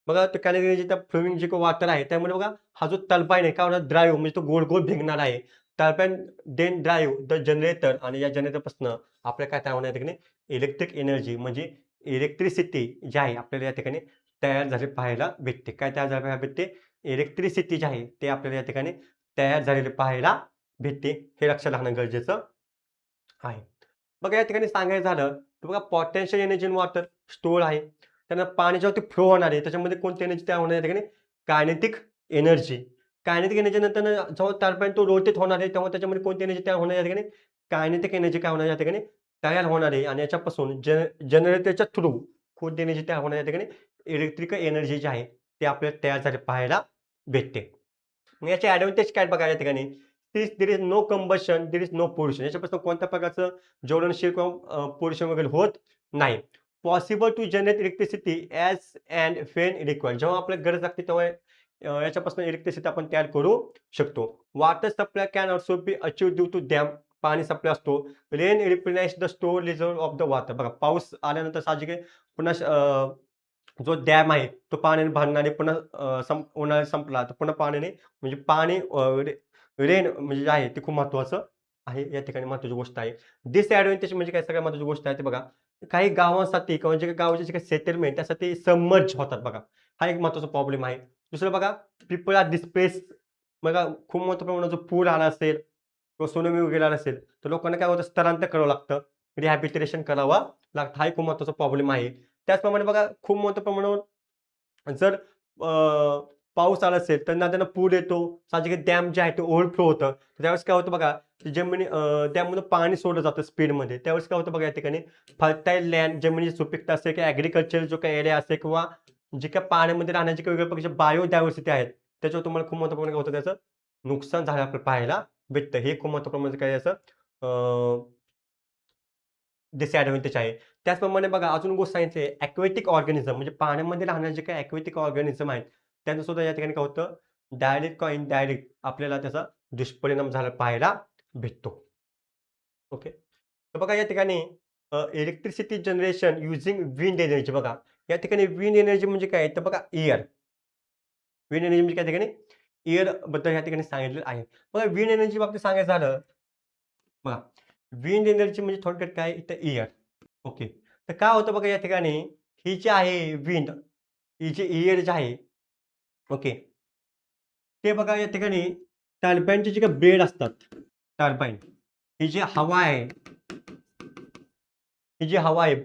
बघा तो कायनेटिक एनर्जी त्या फ्लोविंग जे वॉटर आहे त्यामुळे बघा हा जो टर्बाइन आहे काय होणार? ड्राईव्ह, म्हणजे तो गोल गोल भिंगणार आहे. Turbine then drive the generator, आणि या जनरेटरपासून आपल्याला काय तयार होणार या ठिकाणी? इलेक्ट्रिक एनर्जी, म्हणजे इलेक्ट्रिसिटी जी आहे आपल्याला या ठिकाणी तयार झाली पाहायला भेटते. काय तयार झाले पाहायला भेटते? इलेक्ट्रिसिटी जी आहे ते आपल्याला या ठिकाणी तयार झालेले पाहायला भेटते. हे लक्षात राहणं गरजेचं आहे. बघा या ठिकाणी सांगायचं झालं तर बघा, potential energy in water store आहे. त्यांना पाणी जेव्हा ते फ्लो होणार आहे त्याच्यामध्ये कोणती एनर्जी तयार होणार आहे या ठिकाणी? Kinetic energy. कायनेटिक एनर्जी नंतर जेव्हा टर्बाइन तो रोटेट होणार आहे तेव्हा त्याच्यामध्ये कोणती एनर्जी तयार होणार आहे या ठिकाणी? कायनेटिक एनर्जी काय होणार या ठिकाणी? तयार होणार आहे. आणि याच्यापासून जनरेटरच्या थ्रू कोणती एनर्जी तयार होणार या ठिकाणी? इलेक्ट्रिकल एनर्जी जी आहे ते आपल्याला तयार झाले पाहायला भेटते. मग याचे ॲडव्हांटेज काय बघा या ठिकाणी? There is no combustion, there is no pollution. याच्यापासून कोणत्या प्रकारचं ज्वलनशील किंवा पोल्युशन वगैरे होत नाही. Possible to generate electricity as and when required. जेव्हा आपल्याला गरज लागते तेव्हा याच्यापासून इलेक्ट्रिसिटी आपण तयार करू शकतो. Water supply can also be achieve due to dam. पाणी सप्लाय असतो. Rain replenish the store reserve of the water. बघा, पाऊस आल्यानंतर साहजिक आहे पुन्हा जो डॅम आहे तो पाण्याने भरणारे, पुन्हा उन्हाळा संपला तर पुन्हा पाण्याने, म्हणजे पाणी रेन म्हणजे जे आहे ते खूप महत्त्वाचं आहे. या ठिकाणी महत्त्वाची गोष्ट आहे. डिसएडव्हांटेज म्हणजे काय? सगळ्यात महत्त्वाची गोष्ट आहे ते बघा, काही गावांसाठी किंवा जे गावाचे जे काही सेटलमेंट त्यासाठी सबमर्ज होतात बघा. हा एक महत्त्वाचा प्रॉब्लेम आहे. दुसरं बघा, पीपल आर डिस्प्लेस. बघा, खूप मोठ्या प्रमाणात जो पूर आला असेल किंवा सुनामी वगैरे आला असेल तर लोकांना काय होतं? स्थलांतर करावं लागतं, रिहॅबिलिटेशन करावं लागतं. हा एक खूप महत्त्वाचा प्रॉब्लेम आहे. त्याचप्रमाणे बघा, खूप मोठ्या प्रमाणावर जर पाऊस आला असेल तर नद्यांना पूर येतो. साहजिक डॅम जे आहे ते ओव्हरफ्लो होतं. त्यावेळेस काय होतं बघा, डॅममधून पाणी सोडलं जातं स्पीडमध्ये. त्यावेळेस काय होतं बघा, या ठिकाणी फर्टाईल लँड, जमिनीची सुपीकता असेल किंवा ॲग्रीकल्चर जो काही एरिया असेल किंवा जे काही पाण्यामध्ये राहण्याचे काही वेगवेगळ्या प्रकारचे बायोडायव्हर्सिटी आहेत त्याच्यावर तुम्हाला खूप मोठ्या प्रमाणात काय होतं? त्याचं नुकसान झालं आपल्याला पाहायला भेटतं. हे खूप मोठ्या प्रमाणात काय याचं डिसएडव्हांटेज आहे. त्याचप्रमाणे बघा, अजून गोष्ट सांगितली आहे ॲक्वेटिक ऑर्गॅनिझम, म्हणजे पाण्यामध्ये राहणारे जे काही ॲक्वेटिक ऑर्गॅनिझम आहेत त्यांचं सुद्धा या ठिकाणी काय होतं? डायरेक्ट किंवा इनडायरेक्ट आपल्याला त्याचा दुष्परिणाम झाला पाहायला भेटतो. ओके. तर बघा या ठिकाणी electricity generation using wind energy. बघा, या ठिकाणी विंड एनर्जी म्हणजे काय? तर बघा, एअर. विंड एनर्जी म्हणजे काय? ठिकाणी एअर बद्दल या ठिकाणी सांगितलेलं आहे. बघा, विंड एनर्जी बाबतीत सांगायचं झालं, बघा, विंड एनर्जी म्हणजे थोडक्यात काय? तर एअर. ओके. तर काय होतं बघा या ठिकाणी, ही जी आहे विंड, ही जी एअर जे आहे, ओके, ते बघा या ठिकाणी टर्बाइनचे जे काही ब्लेड असतात, टर्बाइन, ही जी हवा आहे, ही जी हवा आहे,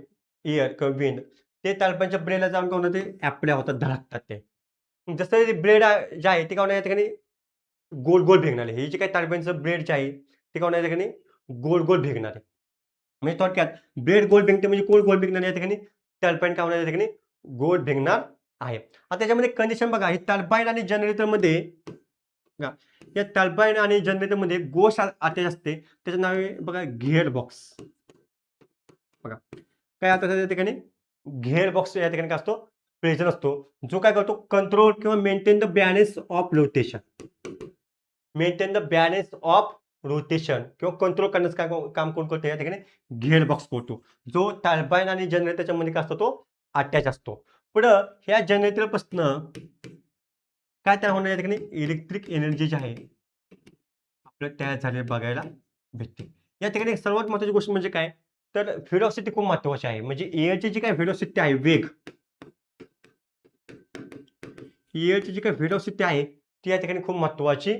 एअर किंवा विंड, ते टर्बाइनच्या ब्लेडला जाऊन काय होतं? ते ॲप्लाय होतात, धडकतात ते. मग जसं ते ब्लेड जे आहे ते काय होणार या ठिकाणी? गोल गोल फिरणार आहे. हे जे काही टर्बाइनचं ब्लेड जे आहे ते काय होणार या ठिकाणी? गोल गोल फिरणार आहे. म्हणजे थोडक्यात ब्लेड गोल फिरते म्हणजे गोल गोल फिरणार या ठिकाणी टर्बाइन काय होणार या ठिकाणी? गोल फिरणार आहे. आता त्याच्यामध्ये कंडिशन बघा, हे टर्बाइन आणि जनरेटरमध्ये बघा, या टर्बाइन आणि जनरेटरमध्ये गोष्ट अटॅच असते. त्याचं नाव आहे बघा गिअर बॉक्स. बघा, काय आता त्या ठिकाणी गिअर बॉक्स या ठिकाणी काय असतो? प्रेझेंट असतो. जो काय करतो? कंट्रोल किंवा maintain the balance of rotation. Maintain the balance of rotation किंवा कंट्रोल करण्याचं काम कोण करतो या ठिकाणी? गिअर बॉक्स करतो. जो टर्बाइन आणि जनरेटरच्या मध्ये काय असतो? तो अटॅच असतो. पुढं ह्या जनरेटरपासून काय तयार होणार या ठिकाणी? इलेक्ट्रिक एनर्जी जी आहे आपल्याला तयार झालेली बघायला भेटते. या ठिकाणी सर्वात महत्त्वाची गोष्ट म्हणजे काय? तर व्हेलॉसिटी खूप महत्त्वाची आहे. म्हणजे एअरची जी काही व्हेलॉसिटी आहे, वेग, एअरची जी काही व्हेलॉसिटी आहे ती या ठिकाणी खूप महत्त्वाची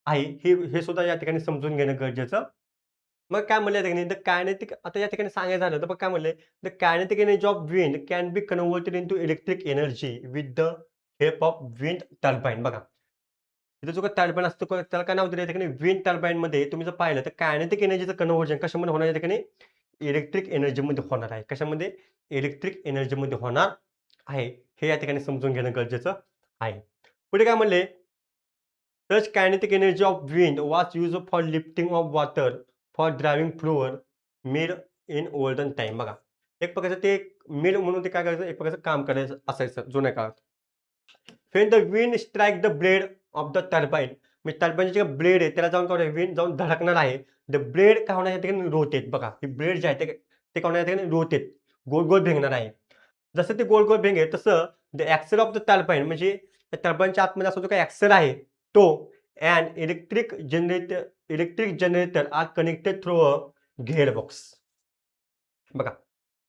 आहे. हे सुद्धा या ठिकाणी समजून घेणं गरजेचं. मग काय म्हणलं या ठिकाणी? द कायनेटिक, आता या ठिकाणी सांगायचं झालं तर मग काय म्हणलंय? The kinetic energy of wind can be converted into electric energy with the help of wind turbine. बघा, तिथे जो काही टर्बाइन असतो त्याला काय नाव दिलं या ठिकाणी? विंड टर्बाइनमध्ये तुम्ही जर पाहिलं तर कायनेटिक एनर्जीचं कन्व्हर्जन कशामध्ये होणार या ठिकाणी? इलेक्ट्रिक एनर्जीमध्ये होणार आहे. कशामध्ये? इलेक्ट्रिक एनर्जीमध्ये होणार आहे. हे या ठिकाणी समजून घेणं गरजेचं आहे. पुढे काय म्हणले? Such kinetic energy of wind was used for lifting of water for driving floor mill in olden time. बघा, एक प्रकारचं ते मिल म्हणून ते काय करायचं? एक प्रकारचं काम करायचं असायचं जुन्या काळात. Wien the wind strike the blade of the turbine, म्हणजे टर्बाईनचे जे ब्लेड आहे त्याला जाऊन काय विंड जाऊन धडकणार आहे. द ब्लेड काय होणार या ठिकाणी रोटेट. बघा हे ब्लेड जे आहे ते काय होणार या ठिकाणी रोटेट, गोल गोल फिरणार आहे. जसं ते गोल गोल फिरेल तसं the axle of the turbine, म्हणजे त्या टर्बाईनच्या आतमध्ये असा जो काही ॲक्सेल आहे तो and electric generator are connected through a gearbox. बघा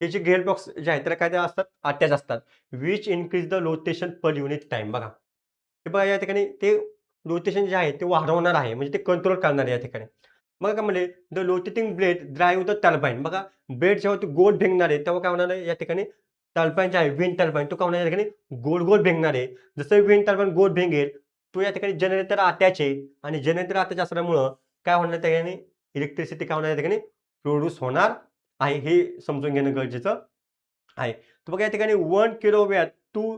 हे जे गिअरबॉक्स जे आहे त्याला काय ते असतात, अटॅच असतात. Which increase the rotation per unit time. बघा हे बघा या ठिकाणी ते रोटेशन जे आहे ते वाढवणार आहे, म्हणजे ते कंट्रोल करणार आहे या ठिकाणी. मग काय म्हणले the rotating blade drive the turbine. बघा ब्लेड जेव्हा ते गोल फिरणार आहे तेव्हा काय होणार आहे या ठिकाणी टर्बाईन जे आहे विंड टर्बाईन तो काय होणार या ठिकाणी गोल गोल फिरणार आहे. जसं विंड टर्बाईन गोल फिरेल तो या ठिकाणी जनरेटर अटॅच आहे आणि जनरेटर अटॅच असल्यामुळं काय होणार त्या ठिकाणी इलेक्ट्रिसिटी काय होणार या ठिकाणी प्रोड्यूस होणार आहे, हे समजून घेणं गरजेचं आहे. तर बघा या ठिकाणी 1 किलोवॅट टू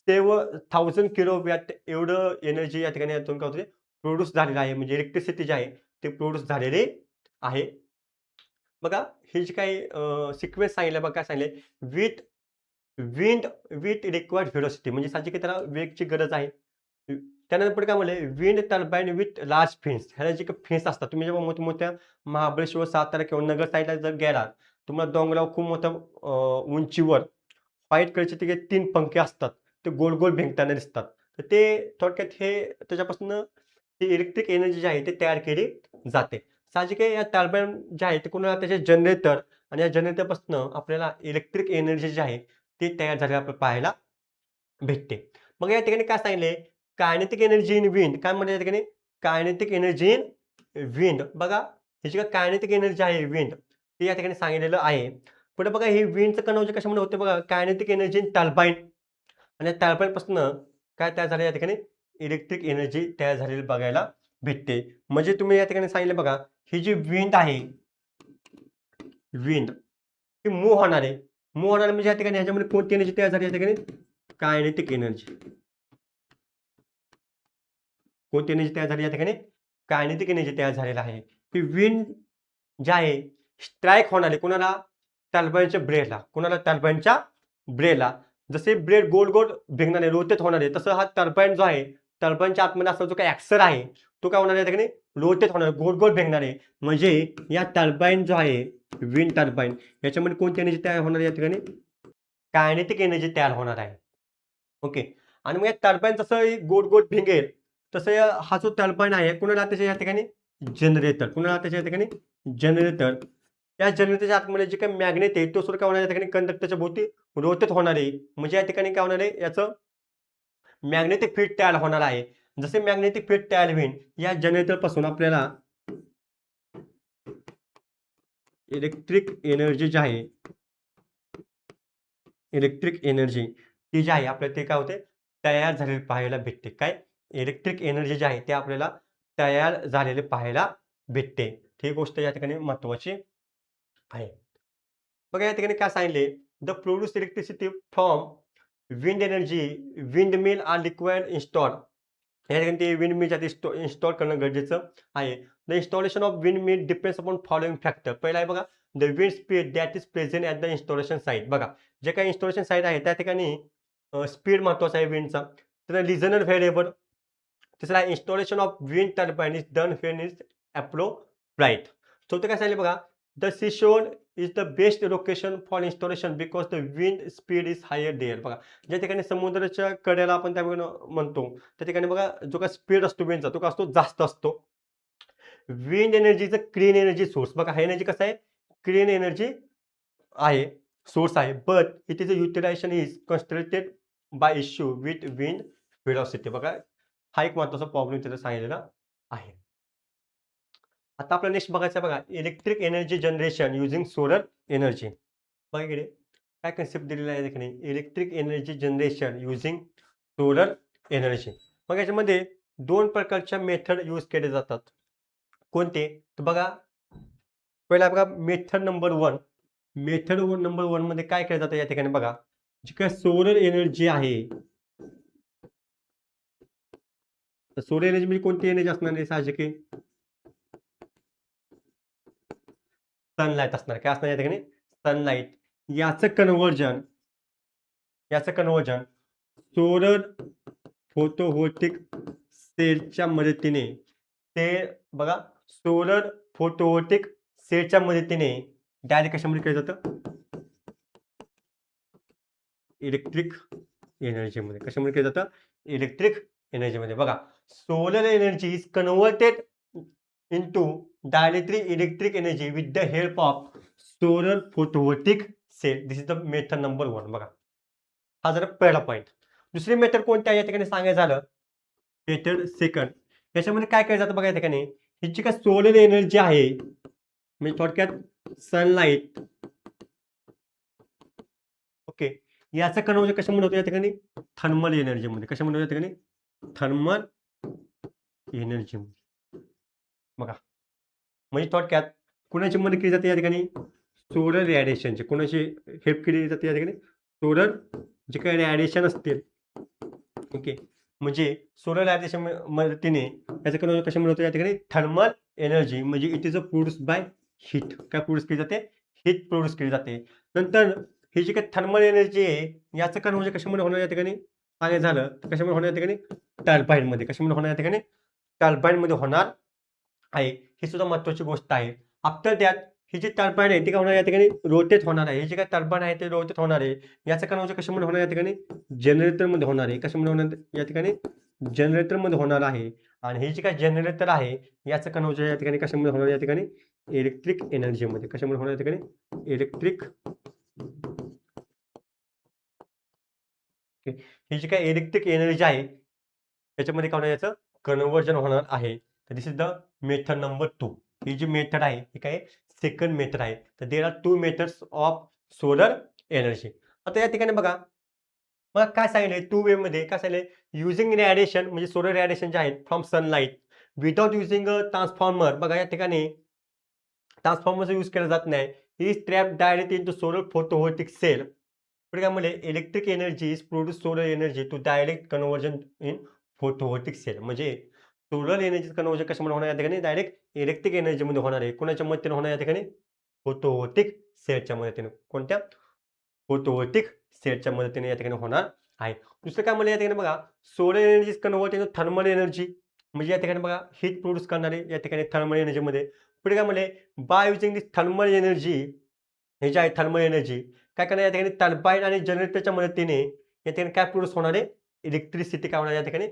7000 किलोवॅट एवढं एनर्जी या ठिकाणी यातून काय होते प्रोड्यूस झालेलं आहे, म्हणजे इलेक्ट्रिसिटी जी आहे ते प्रोड्यूस झालेली आहे. बघा हे जे काही सिक्वेन्स सांगितलं बघा काय सांगितले with wind with required velocity, म्हणजे साहजिक आहे त्याला वेगची गरज आहे. त्यानंतर पुढे काय म्हणले wind turbine with large fins. ह्याला जे काही फिन्स असतात तुम्ही जेव्हा मोठमोठ्या महाबळेश्वर, सातारा किंवा नगर साईडला जर गेलात तुम्हाला डोंगरावर खूप मोठ्या उंचीवर व्हाईट कलरचे ते 3 पंखे असतात. ते गोल-गोल भिंगताना दिसतात. तर ते थोडक्यात हे त्याच्यापासून ती इलेक्ट्रिक एनर्जी जी आहे ती तयार केली जाते. साहजिक आहे या टर्बाईन जे आहे ते कुणाला त्याचे जनरेटर आणि या जनरेटरपासून आपल्याला इलेक्ट्रिक एनर्जी जी आहे ती तयार झालेली आपल्याला पाहायला भेटते. मग या ठिकाणी काय सांगितले कायनेटिक एनर्जी इन विंड. काय म्हणतात या ठिकाणी कायनेटिक एनर्जी इन विंड. बघा ही जी कायनेटिक एनर्जी आहे विंड ते या ठिकाणी सांगितलेलं आहे. पुढे बघा हे विंडचं कन्व्हर्जन कशामुळे होते बघा कायनेटिक एनर्जी इन टर्बाईन आणि या टर्बाईनपासून काय तयार झालं या ठिकाणी इलेक्ट्रिक एनर्जी तयार झालेली बघायला भेटते. म्हणजे तुम्ही या ठिकाणी सांगितलं बघा ही जी विंड आहे विंड ही मूव्ह होणार आहे. मूव्ह होणार म्हणजे या ठिकाणी ह्याच्यामध्ये कोणती एनर्जी तयार झाली या ठिकाणी कायनेटिक एनर्जी. कोणती एनर्जी तयार झाली या ठिकाणी कायनेटिक एनर्जी तयार झालेला आहे. ही विंड जे आहे स्ट्राईक होणार आहे कोणाला टर्बाईनच्या ब्लेडला. कोणाला टर्बाईनच्या ब्लेडला. जसे ब्लेड गोल गोल फिरणार आहे रोटेट होणार आहे तसं हा टर्बाईन जो आहे टर्बाईनच्या आतमध्ये असलेला जो काही ॲक्सेल आहे तो काय होणार आहे या ठिकाणी रोटेट होणार आहे, गोल गोल फिरणार आहे. म्हणजे या टर्बाईन जो आहे विंड टर्बाईन याच्यामध्ये कोणती एनर्जी तयार होणार आहे या ठिकाणी कायनेटिक एनर्जी तयार होणार आहे. ओके. आणि मग या टर्बाईन जसं गोल गोल फिरेल तसं हा जो टर्बाईन आहे कुणाला त्याच्या या ठिकाणी जनरेटर. कुणाला त्याच्या या ठिकाणी जनरेटर. या जनरेटरच्या आतमध्ये जे काही मॅग्नेट आहे तो सुद्धा काय होणार या ठिकाणी कंडक्टरच्या भोवती रोटेट होणार आहे. म्हणजे या ठिकाणी काय होणार आहे याचं मॅग्नेटिक फील्ड तयार होणार आहे. जसे मॅग्नेटिक फील्ड तयार होईल या जनरेटर पासून आपल्याला इलेक्ट्रिक एनर्जी जी आहे इलेक्ट्रिक एनर्जी ती जी आहे आपल्याला ते काय होते तयार झालेली पाहायला भेटते. काय इलेक्ट्रिक एनर्जी जी आहे ते आपल्याला तयार झालेले पाहायला भेटते. ही गोष्ट या ठिकाणी महत्त्वाची आहे. बघा या ठिकाणी काय सांगितले the produce electricity from wind energy wind mill are required install. या ठिकाणी ते विंड मिल इन्स्टॉल करणं गरजेचं आहे. The installation of wind mill depends upon following factor. पहिला आहे बघा the wind speed that is present at the installation site. बघा जे काही इन्स्टॉलेशन साइट आहे त्या ठिकाणी स्पीड महत्त्वाचा आहे विंडचा. तर रिजनल व्हेरिएबल. तिसरा installation of wind turbine is done when is appropriate. चौथं काय सांगितलं बघा the seashore is the best location for installation because the wind speed is higher there. बघा ज्या ठिकाणी समुद्राच्या कडेला आपण त्यामुळे म्हणतो त्या ठिकाणी बघा जो काय स्पीड असतो विंडचा तो काय असतो जास्त असतो. विंड एनर्जीचं क्लीन एनर्जी सोर्स. बघा हा एनर्जी कसा आहे क्लीन एनर्जी आहे सोर्स आहे but it is a utilization is constructed by issue with wind velocity. बघा हा एक महत्त्वाचा प्रॉब्लेम तिथे सांगितलेला आहे. आता आपल्याला नेक्स्ट बघायचं बघा electric energy generation using solar energy. बघा इकडे काय कन्सेप्ट दिलेला आहे ठिकाणी electric energy generation using solar energy. मग याच्यामध्ये 2 प्रकारच्या मेथड यूज केले जातात. कोणते तर बघा पहिला बघा मेथड नंबर 1. मेथड नंबर 1 मध्ये काय केलं जातं या ठिकाणी बघा जी काय सोलर एनर्जी आहे तर सोलर एनर्जी म्हणजे कोणती एनर्जी असणार आहे साहजिक आहे सनलाईट असणार. काय असणार या ठिकाणी सनलाईट. याचं कन्व्हर्जन सोलर फोटोव्होल्टिक सेलच्या मदतीने ते बघा सोलर फोटोव्होल्टिक सेलच्या मदतीने डायरेक्ट कशामध्ये केलं जातं? इलेक्ट्रिक एनर्जीमध्ये. कशामध्ये केलं जातं? इलेक्ट्रिक एनर्जीमध्ये. बघा solar energy is converted into directly electric energy with the help of solar photovoltaic cell. This is the method number 1. बघा हा झाला पहिला पॉईंट. दुसरी मेथड कोणती आहे या ठिकाणी सांगायचं झालं, मेथड सेकंड. याच्यामध्ये काय केलं जातं बघा या ठिकाणी, ही जी काय सोलर एनर्जी आहे म्हणजे थोडक्यात सनलाईट, ओके, याचं कन्व्हर्जन कशामध्ये होतं या ठिकाणी? थर्मल एनर्जीमध्ये. कशामध्ये होतं या ठिकाणी? थर्मल एनर्जीमध्ये. बघा म्हणजे थोडक्यात कुणाची मदत केली जाते या ठिकाणी? सोलर रेडिएशनची. कुणाची हेल्प केली जाते या ठिकाणी? सोलर जे काही रेडिएशन असतील, ओके, म्हणजे सोलर रेडिएशन मदतीने याचं कन्व्हर्जन कशामध्ये होतं या ठिकाणी? थर्मल एनर्जी म्हणजे it is a produce by heat. काय प्रोड्यूस केली जाते? हीट प्रोड्यूस केली जाते. नंतर ही जी काही थर्मल एनर्जी आहे याचं कन्व्हर्जन कशामध्ये होणार या ठिकाणी? सांगायचं झालं तर कशामध्ये होणार या ठिकाणी? टर्बाईनमध्ये. कशामध्ये होणार या ठिकाणी? टर्बाईनमध्ये होणार आहे. ही सुद्धा महत्त्वाची गोष्ट आहे. आफ्टर दॅट ही जी टर्बाईन आहे ती काय होणार या ठिकाणी? रोटेट होणार आहे. ही जी काही टर्बाईन आहे ते रोटेट होणार आहे. याचं कन्व्हर्जन कशामध्ये होणार या ठिकाणी? जनरेटरमध्ये होणार आहे. कशामध्ये होणार या ठिकाणी? जनरेटरमध्ये होणार आहे. आणि हे जे काही जनरेटर आहे याचं कन्व्हर्जन या ठिकाणी कशामध्ये होणार या ठिकाणी? इलेक्ट्रिक एनर्जीमध्ये. कशामध्ये होणार या ठिकाणी? इलेक्ट्रिक. ही जी काही इलेक्ट्रिक एनर्जी आहे याच्यामध्ये काय होणार? याचं कन्व्हर्जन होणार आहे. तर this is the method number 2. ही जी मेथड आहे ही काय? सेकंड मेथड आहे. तर there are 2 methods of solar energy. आता या ठिकाणी बघा मग काय सांगितलंय 2 वे मध्ये काय सांगितलंय? युजिंग रेडिएशन म्हणजे सोलर रेडिएशन जे आहेत from sunlight without using a transformer. बघा या ठिकाणी ट्रान्सफॉर्मरचा यूज केला जात नाही. ही trap direct into solar photovoltaic cell. पुढे काय म्हणले? Electric energy is produce solar energy to direct conversion in photovoltaic cell. म्हणजे सोलर एनर्जी कन्व्हर्जन कशामध्ये होणार या ठिकाणी? डायरेक्ट इलेक्ट्रिक एनर्जीमध्ये होणार आहे. कोणाच्या मदतीने होणार या ठिकाणी? फोटोव्होल्टिक सेलच्या मदतीने. कोणत्या? फोटोव्होल्टिक सेलच्या मदतीने या ठिकाणी होणार आहे. दुसरं काय म्हणलं या ठिकाणी बघा, solar energy is convert in thermal energy. म्हणजे या ठिकाणी बघा हीट प्रोड्यूस करणारे या ठिकाणी थर्मल एनर्जीमध्ये. पुढे काय म्हणले? By using this thermal energy, हे जे आहे थर्मल एनर्जी काय करणार या ठिकाणी? टर्बाईन आणि जनरेटरच्या मदतीने या ठिकाणी काय प्रोड्यूस होणार आहे? इलेक्ट्रिसिटी काय होणार या ठिकाणी?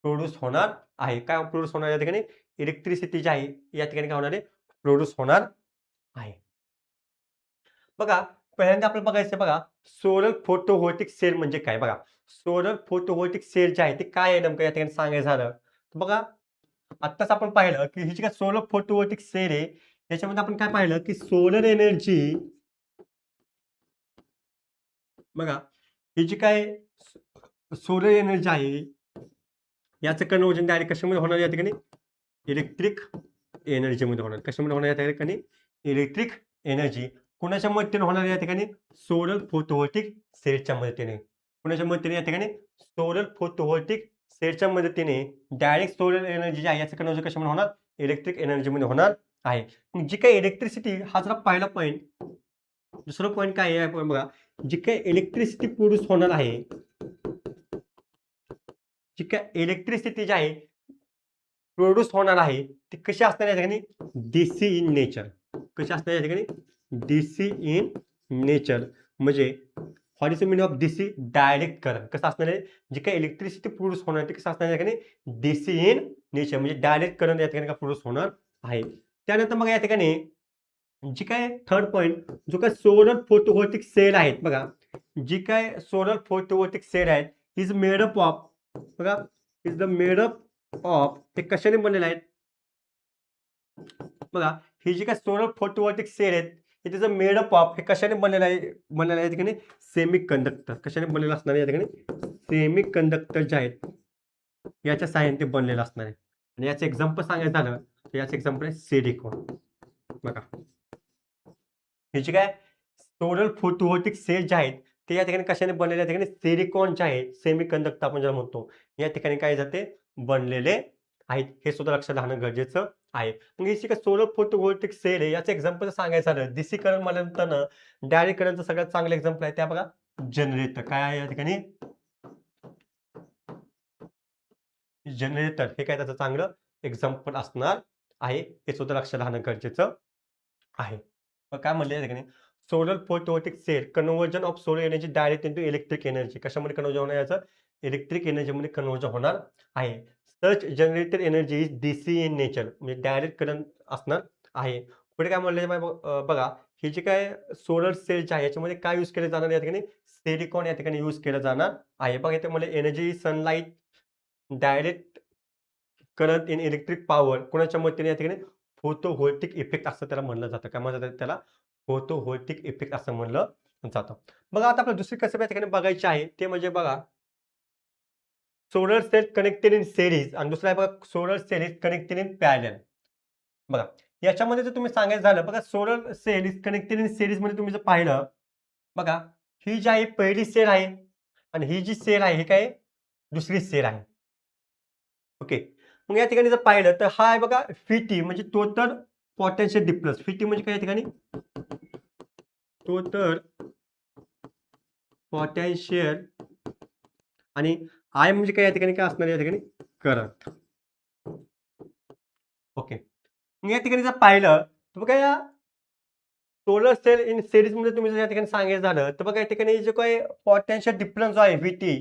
प्रोड्यूस होणार आहे. काय प्रोड्यूस होणार या ठिकाणी? इलेक्ट्रिसिटी जी आहे या ठिकाणी काय होणार आहे? प्रोड्यूस होणार आहे. बघा पहिल्यांदा आपल्याला बघायचं बघा सोलर फोटोव्होल्टिक सेल म्हणजे काय? बघा सोलर फोटोव्होल्टिक सेल जे आहे ते काय आहे नेमकं या ठिकाणी सांगायचं झालं तर बघा आत्ताच आपण पाहिलं की ही जी काय सोलर फोटोव्होल्टिक सेल आहे त्याच्यामध्ये आपण काय पाहिलं की सोलर एनर्जी, बघा ही जी काय सोलर एनर्जी आहे याचं कन्व्हर्जन डायरेक्ट कशामध्ये होणार या ठिकाणी? इलेक्ट्रिक एनर्जीमध्ये होणार. कशामध्ये होणार या ठिकाणी? Electric energy. कुणाच्या मदतीने होणार या ठिकाणी? सोलर फोटोव्होल्टिक सेलच्या मदतीने. कुणाच्या मदतीने या ठिकाणी? सोलर फोटोव्होल्टिक सेलच्या मदतीने डायरेक्ट सोलर एनर्जी जी आहे याचं कन्व्हर्जन कशामध्ये होणार? इलेक्ट्रिक एनर्जीमध्ये होणार आहे. मग जी काही इलेक्ट्रिसिटी हा जरा पहिला पॉईंट. दुसरं पॉईंट काय आहे आपण बघा, जी काही इलेक्ट्रिसिटी प्रोड्यूस होणार आहे, जी काही इलेक्ट्रिसिटी जी आहे प्रोड्यूस होणार आहे ती कशी असणार या ठिकाणी? DC in nature. कशी असणार या ठिकाणी? DC in nature. म्हणजे what is the meaning of DC? Direct current. कसं असणार आहे? जी काही इलेक्ट्रिसिटी प्रोड्यूस होणार आहे ती कसं असणार या ठिकाणी? डीसी इन नेचर म्हणजे डायरेक्ट करंट या ठिकाणी प्रोड्यूस होणार आहे. त्यानंतर मग या ठिकाणी जी काय थर्ड पॉईंट जो काय सोलर फोटोव्होल्टिक सेल आहेत बघा, जी काय सोलर फोटोव्होल्टिक सेल आहेत इज मेड अप ऑफ, बघा is the made up of, ते कशाने बनलेले आहेत? बघा ही जी काय सोलर फोटोव्होल्टिक सेल आहेत it is a made up of, हे कशाने बनलेलं आहे? बनलेलं आहे ठिकाणी सेमी कंडक्टर. कशाने बनलेलं असणार आहे या ठिकाणी? सेमी कंडक्टर जे आहेत याच्या साहाय्याने ते बनलेलं असणार आहे. आणि याचं एक्झाम्पल सांगायचं झालं तर याचं एक्झाम्पल आहे सिलिकॉन. बघा हे जे काय सोलर फोटोव्होल्टिक सेल जे आहेत ते या ठिकाणी कशाने बनलेले या ठिकाणी? सिलिकॉन जे आहे सेमीकंडक्टर आपण ज्याला म्हणतो या ठिकाणी काय जाते बनलेले आहेत. हे सुद्धा लक्षात राहणं गरजेचं आहे. मग ही जी काही सोलर फोटोव्होल्टिक सेल आहे याचं एक्झाम्पल सांगायचं झालं डीसी करंट म्हटल्यानंतर डायरेक्ट करंटचं सगळ्यात चांगलं एक्झाम्पल आहे त्या बघा जनरेटर. काय आहे या ठिकाणी? जनरेटर हे काय त्याचं चांगलं एक्झाम्पल असणार आहे. हे सुद्धा लक्षात राहणं गरजेचं आहे. मग काय म्हणले या ठिकाणी solar photovoltaic cell conversion of solar energy direct into electric energy. कशामध्ये कन्व्हर्जन होणार याचं? इलेक्ट्रिक एनर्जीमध्ये कन्व्हर्जन होणार आहे. Such generated energy is DC in nature म्हणजे डायरेक्ट करंट असणार आहे. पुढे काय म्हणले बघा हे जे काय सोलर सेलचे आहे याच्यामध्ये काय यूज केले जाणार या ठिकाणी? सिलिकॉन या ठिकाणी यूज केलं जाणार आहे. बघा इथे म्हणले energy sunlight direct current in electric power कोणाच्या मदतीने या ठिकाणी फोटोव्होल्टिक इफेक्ट असं त्याला म्हणलं जातं. काय म्हणलं जातं त्याला? फोटोव्होल्टिक इफेक्ट असं म्हणलं जातं. बघा आता आपल्याला दुसरी कन्सेप्ट या ठिकाणी बघायची आहे ते म्हणजे बघा solar cell connected in series आणि दुसरा आहे बघा solar cell is connected in parallel. बघा याच्यामध्ये जर तुम्ही सांगायचं झालं बघा solar cell is connected in series मध्ये तुम्ही जर पाहिलं बघा ही जी आहे पहिली सेल आहे आणि ही जी सेल आहे ही काय दुसरी सेल आहे. ओके. मग या ठिकाणी जर पाहिलं तर हा आहे बघा फिटी म्हणजे टोटल पोटेन्शियल डिफरन्स. फिटी म्हणजे काय या ठिकाणी? टोटल पोटेन्शियल आणि आय म्हणजे काय या ठिकाणी काय असणार या ठिकाणी? करंट. ओके. मग या ठिकाणी जर पाहिलं तर बघा या सोलर सेल इन सीरीजमध्ये तुम्ही जर या ठिकाणी सांगायचं झालं तर बघा या ठिकाणी जो काही पोटेन्शियल डिफरन्स जो आहे व्हीटी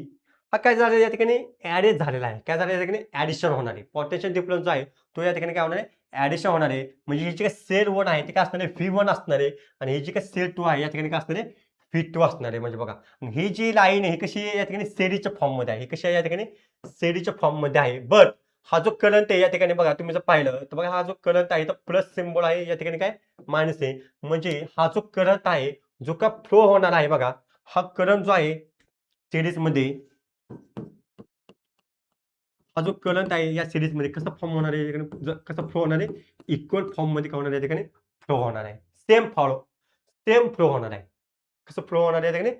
हा काय झालेला या ठिकाणी ॲडेड झालेला आहे. काय झालं या ठिकाणी? ॲडिशन होणार आहे. पोटेन्शियल डिफरन्स जो आहे तो या ठिकाणी काय होणार आहे? ॲडिशन होणार आहे. म्हणजे ही जी काही सेल 1 आहे ती काय असणार आहे? V1 असणार आहे आणि ही जी काही सेल 2 आहे या ठिकाणी काय असणार आहे? V2 असणार आहे. म्हणजे बघा ही जी लाईन आहे ही कशी आहे या ठिकाणी सेरीच्या फॉर्ममध्ये आहे. ही कशी आहे या ठिकाणी? सेरीच्या फॉर्ममध्ये आहे. बट हा जो करंट आहे या ठिकाणी बघा तुम्ही जर पाहिलं तर बघा हा जो करंट आहे तो प्लस सिम्बॉल आहे या ठिकाणी काय मायनस आहे. म्हणजे हा जो करंट आहे जो का फ्लो होणार आहे बघा हा करंट जो आहे सीरीजमध्ये हा जो करंट आहे या सीरीजमध्ये कसा फॉर्म होणार आहे या ठिकाणी कसा फ्लो होणार आहे? इक्वल फॉर्ममध्ये काय होणार आहे या ठिकाणी? फ्लो होणार आहे. सेम फ्लो होणार आहे. कसं फ्लो होणार आहे या ठिकाणी?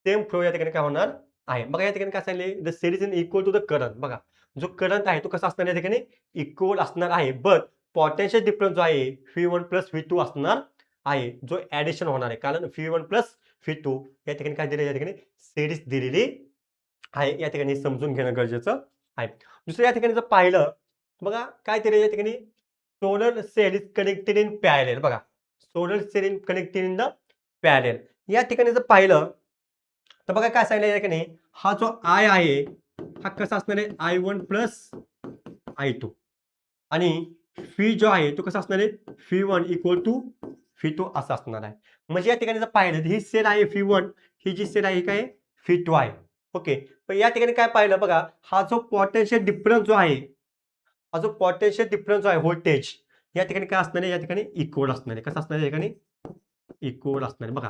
सेम फ्लो या ठिकाणी काय होणार आहे. बघा या ठिकाणी काय सांगितले the series in equal to the current. बघा जो करंट आहे तो कसा असणार या ठिकाणी? इक्वल असणार आहे. बट पोटेन्शियल डिफरन्स जो आहे V1 प्लस V2 असणार आहे. जो ॲडिशन होणार आहे. कारण V1 प्लस V2 या ठिकाणी काय दिले या ठिकाणी? सीरीज दिलेली आहे. या ठिकाणी समजून घेणं गरजेचं आहे. दुसरं या ठिकाणी जर पाहिलं बघा काय दिलं या ठिकाणी? Solar cell is connected in parallel. बघा solar cell in connected in the parallel. या ठिकाणी जर पाहिलं तर बघा काय सांगितलं या ठिकाणी हा जो आय आहे हा कसा असणार आहे? I1 प्लस I2 आणि फी जो आहे तो कसा असणार आहे? V1 इक्वल टू V2 असा असणार आहे. म्हणजे या ठिकाणी जर पाहिलं तर ही सेल आहे V1 ही जी सेल आहे ही काय V2 आहे. ओके. पण या ठिकाणी काय पाहिलं बघा हा जो पोटेन्शियल डिफरन्स जो आहे हा जो पोटेन्शियल डिफरन्स जो आहे व्होल्टेज या ठिकाणी काय असणार आहे? या ठिकाणी इक्वल असणार आहे. कसं असणार आहे या ठिकाणी? इक्वल असणार आहे. बघा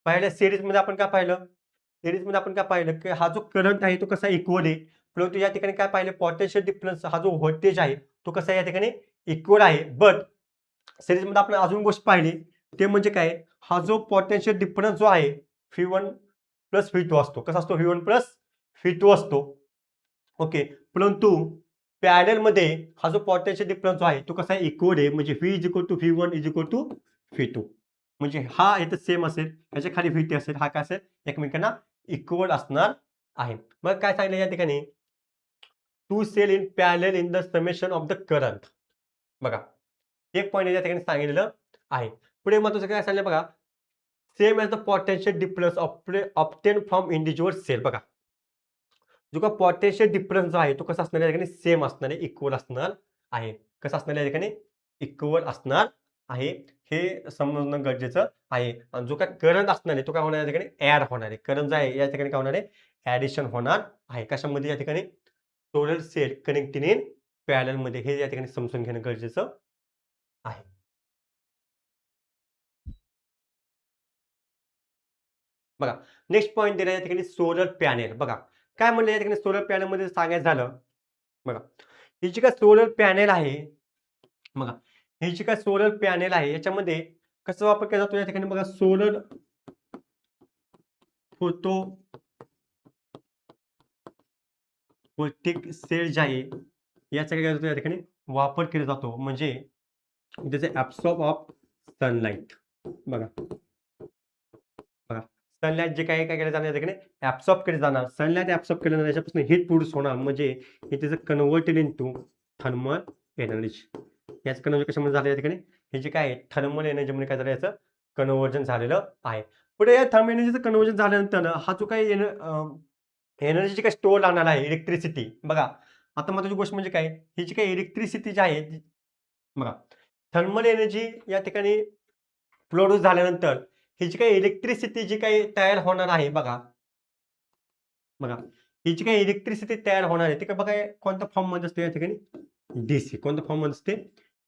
पहिल्या सीरीजमध्ये आपण काय पाहिलं? सीरीजमध्ये आपण काय पाहिलं की हा जो करंट आहे तो कसा इक्वल आहे. परंतु या ठिकाणी काय पाहिलं पोटेन्शियल डिफरन्स हा जो व्होल्टेज आहे तो कसा या ठिकाणी इक्वल आहे. बट सीरीजमध्ये आपण अजून गोष्ट पाहिली ते म्हणजे काय हा जो पोटेन्शियल डिफरन्स जो आहे V1 प्लस V2 असतो. कसा असतो? V1 प्लस V2 असतो. ओके. परंतु पॅरललमध्ये हा जो पोटेन्शियल डिफरन्स जो आहे तो कसा इक्वल आहे. म्हणजे V is equal to V1 is equal to V2. म्हणजे हा इथं सेम असेल ह्याच्या खाली V2 असेल हा काय असेल एकमेकांना इक्वल असणार आहे. मग काय सांगितलं या ठिकाणी? Two cell in parallel in the summation of the current. बघा एक पॉईंट या ठिकाणी सांगितलेलं आहे. पुढे महत्त्वाचं काय सांगितलं बघा same as the potential difference obtain from individual cell. बघा जो का पोटेन्शियल डिफरन्स जो आहे तो कसा असणार या ठिकाणी? सेम असणार आहे. इक्वल असणार आहे. कसं असणार या ठिकाणी? इक्वल असणार आहे. हे समजणं गरजेचं आहे. आणि जो काय करंट असणार आहे तो काय होणार या ठिकाणी? ॲड होणार आहे. करंट जो आहे या ठिकाणी काय होणार आहे? ॲडिशन होणार आहे. कशामध्ये या ठिकाणी? सोलर सेल कनेक्टेड इन पॅरललमध्ये हे या ठिकाणी समजून घेणं गरजेचं आहे. बघा नेक्स्ट पॉइंट दिला या ठिकाणी सोलर पॅनेल. बघा काय म्हणलं या ठिकाणी सोलर पॅनेलमध्ये सांगायचं झालं बघा ही जी काय सोलर पॅनेल आहे बघा ही जी काय सोलर पॅनेल आहे याच्यामध्ये कसं वापर केला जातो या ठिकाणी बघा सोलर फोटो व्होल्टिक सेल जे आहे याचा काय करतो या ठिकाणी वापर केला जातो. म्हणजे त्याचे ॲब्सॉर्ब ऑफ सनलाईट. बघा बघा सनलाईट जे काही काय केलं जाणार या ठिकाणी ऍब्सॉर्ब केले जाणार. सनलाईट ऍब्सॉर्ब केल्यानंतर याच्यापासून हीट प्रोड्यूस होणार, म्हणजे it is converted into thermal energy. याच कन्व्हर्जन कशामध्ये झालं या ठिकाणी, हे जे काय थर्मल एनर्जीमध्ये काय झालं, याचं कन्व्हर्जन झालेलं आहे. पुढे या थर्मल एनर्जीचं कन्व्हर्जन झाल्यानंतर हा जो काही एनर्जी जी काही स्टोअर राहणार आहे इलेक्ट्रिसिटी, बघा आता महत्त्वाची गोष्ट म्हणजे काय, ही जी काही इलेक्ट्रिसिटी जी आहे बघा, थर्मल एनर्जी या ठिकाणी प्रोड्यूस झाल्यानंतर ही जी काही इलेक्ट्रिसिटी जी काही तयार होणार आहे बघा, बघा ही जी काही इलेक्ट्रिसिटी तयार होणार आहे ती काय बघा कोणत्या फॉर्म मध्ये असते या ठिकाणी, डीसी. कोणत्या फॉर्म मध्ये असते,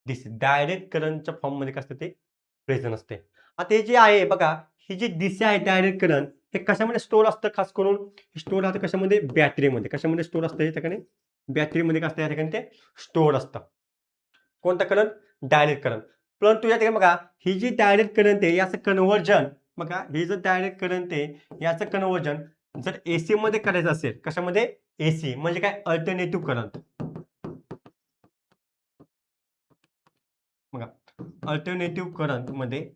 डीसी. डायरेक्ट करंटच्या फॉर्म मध्ये काय असते ते प्रेझेंट असते. आता हे जे आहे बघा, ही जी डीसी आहे डायरेक्ट करंट, हे कशामध्ये स्टोअर असतं, खास करून स्टोअर राहतं कशामध्ये, बॅटरीमध्ये. कशामध्ये स्टोअर असतं या ठिकाणी, बॅटरीमध्ये काय असतं या ठिकाणी ते स्टोअर असतं. कोणता करंट, डायरेक्ट करंट. परंतु या ठिकाणी बघा, ही जी डायरेक्ट करंट आहे याचं कन्व्हर्जन, बघा हे जर डायरेक्ट करंट आहे याचं कन्व्हर्जन जर एसी मध्ये करायचं असेल, कशामध्ये, एसी म्हणजे काय, अल्टरनेटिव्ह करंट. बघा अल्टरनेटिव्ह करंट मध्ये,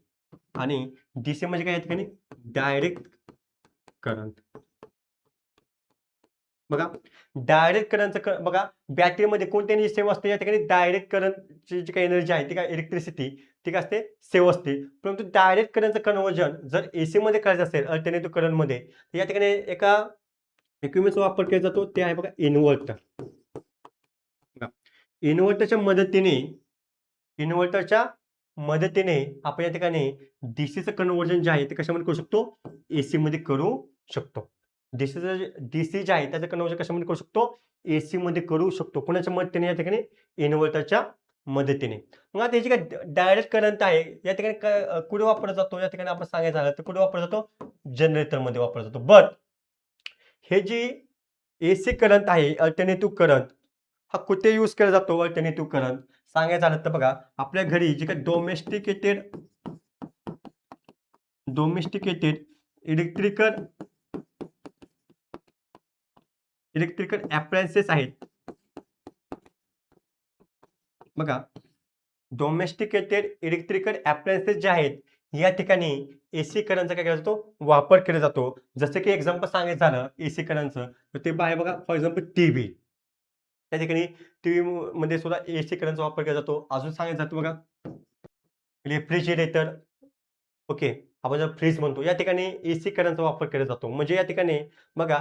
आणि डीसी म्हणजे काय या ठिकाणी, डायरेक्ट करंट. बघा डायरेक्ट करंटचं बघा बॅटरीमध्ये कोणती एनर्जी सेव्ह असते, या ठिकाणी डायरेक्ट करंटची जी काही एनर्जी आहे ती काय, इलेक्ट्रिसिटी ती काय असते, सेव्ह असते. परंतु डायरेक्ट करंटचं कन्व्हर्जन जर एसी मध्ये करायचं असेल अल्टरनेटिव्ह करंट मध्ये, तर या ठिकाणी एका इक्विपमेंटचा वापर केला जातो, ते आहे बघा इन्व्हर्टर. इन्व्हर्टरच्या मदतीने, इन्व्हर्टरच्या मदतीने आपण या ठिकाणी डीसीचं कन्व्हर्जन जे आहे ते कशामध्ये करू शकतो, एसी मध्ये करू शकतो. डीसी जे आहे त्याचं कन्व्हर्जन कशामध्ये करू शकतो, एसी मध्ये करू शकतो. कोणाच्या मदतीने, या ठिकाणी इन्व्हर्टरच्या मदतीने. मग आता याची काय डायरेक्ट करंट आहे या ठिकाणी कुठे वापरला जातो, या ठिकाणी आपण सांगायचं झालं तर कुठे वापरला जातो, जनरेटर मध्ये वापरला जातो. बट हे जी एसी करंट आहे, अल्टरनेटिव्ह करंट, हा कुठे यूज केला जातो, अल्टरनेटिव्ह करंट सांगायचं झालं तर बघा, आपल्या घरी जे काही डोमेस्टिकेटेड इलेक्ट्रिकल इलेक्ट्रिकल अप्लायन्सेस आहेत बघा, डोमेस्टिकेटेड इलेक्ट्रिकल अप्लायन्सेस जे आहेत या ठिकाणी एसी करंटचा काय केला जातो, वापर केला जातो. जसं की एक्झाम्पल सांगायचं झालं एसी करंटचं, तर ते आहे बघा, फॉर एक्झाम्पल टीव्ही. त्या ठिकाणी टीव्ही मध्ये सुद्धा एसी करंटचा वापर केला जातो. अजून सांगायचं जातं बघा, रेफ्रिजरेटर, ओके, आपण जर फ्रीज म्हणतो या ठिकाणी एसी करंटचा वापर केला जातो. म्हणजे या ठिकाणी बघा,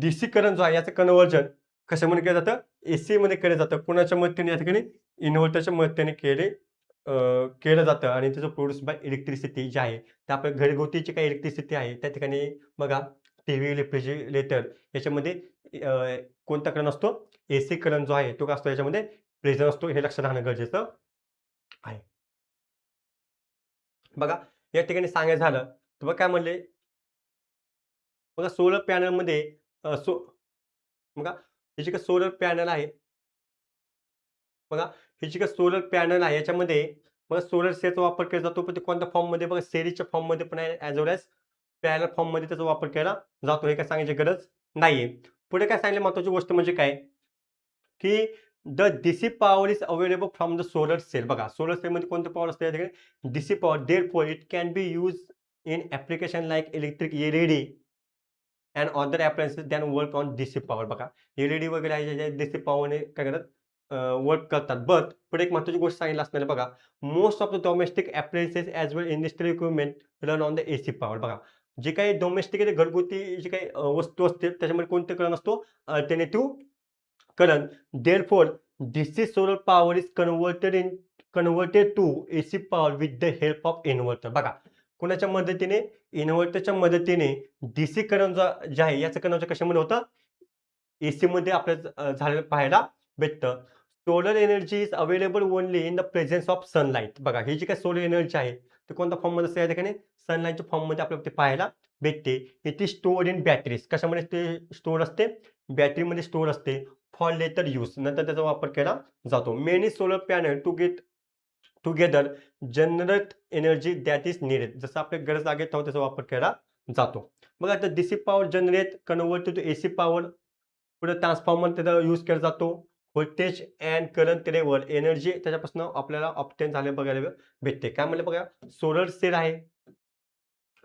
डीसी करंट जो आहे याचं कन्व्हर्जन कशामध्ये केलं जातं, एसी मध्ये केलं जातं. कोणाच्या मदतीने, या ठिकाणी इन्व्हर्टरच्या मदतीने केलं जातं, आणि त्याचं प्रोड्यूस बाय इलेक्ट्रिसिटी जी आहे, तर आपल्या घरगुतीची काही इलेक्ट्रिसिटी आहे त्या ठिकाणी बघा, टीव्ही, रेफ्रिजरेटर याच्यामध्ये कोणता करंट असतो, एसी करंट जो आहे तो काय असतो याच्यामध्ये प्रेझेंट असतो. हे लक्षात राहणं गरजेचं आहे. बघा या ठिकाणी सांगायचं झालं तर बघा काय म्हणले, बघा सोलर पॅनलमध्ये बघा हे जे काही सोलर पॅनल आहे, बघा हे जे काही सोलर पॅनल आहे याच्यामध्ये बघा सोलर सेलचा वापर केला जातो. पण ते कोणत्या फॉर्ममध्ये, बघा सेरीच्या फॉर्ममध्ये पण आहे, ॲज वेल ॲज पॅनल फॉर्ममध्ये त्याचा वापर केला जातो. हे काय सांगायची गरज नाहीये. पुढे काय सांगितलं, महत्त्वाची गोष्ट म्हणजे काय, की the DC power is available from the solar cell. बघा सोलर सेलमध्ये कोणते पॉवर असते या ठिकाणी, DC power. Therefore it can be use in application like electric LED and other appliances than work on DC power. बघा LED वगैरे आहे ज्या डीसी पॉवरने काय करतात, वर्क करतात. बट पुढे एक महत्त्वाची गोष्ट सांगितली असणार आहे बघा, most of the domestic appliances as well industrial equipment run on the AC power. बघा जे काही डोमेस्टिक घरगुती जे काही वस्तू असतील त्याच्यामध्ये कोणते करंट असतो, alternative current. Therefore, DC solar power is converted to AC power with the help of inverter. बघा कुणाच्या मदतीने, इन्व्हर्टरच्या मदतीने डीसी करंट जे आहे याचं कन्व्हर्जन कशामध्ये होतं, एसी मध्ये आपल्याला झालेलं पाहायला भेटतं. Solar energy is available only in the presence of sunlight. बघा ही जी काही सोलर एनर्जी आहे ते कोणत्या फॉर्ममध्ये असते, या ठिकाणी सनलाईटच्या फॉर्ममध्ये आपल्याला ते पाहायला भेटते. It is stored in batteries. कशामध्ये ते स्टोअर असते, बॅटरीमध्ये स्टोअर असते. फॉर लेटर यूज, नंतर त्याचा वापर केला जातो. Many solar panel to get together generate energy that is needed. जसं आपल्या गरज लागेल तेव्हा त्याचा वापर केला जातो. बघा आता DC power generate convert to AC power. पुढे ट्रान्सफॉर्मर त्याचा यूज केला जातो. Voltage and current level energy त्याच्यापासून आपल्याला ऑब्टेन झाले बघायला भेटते. काय म्हणले बघा, सोलर सेल आहे,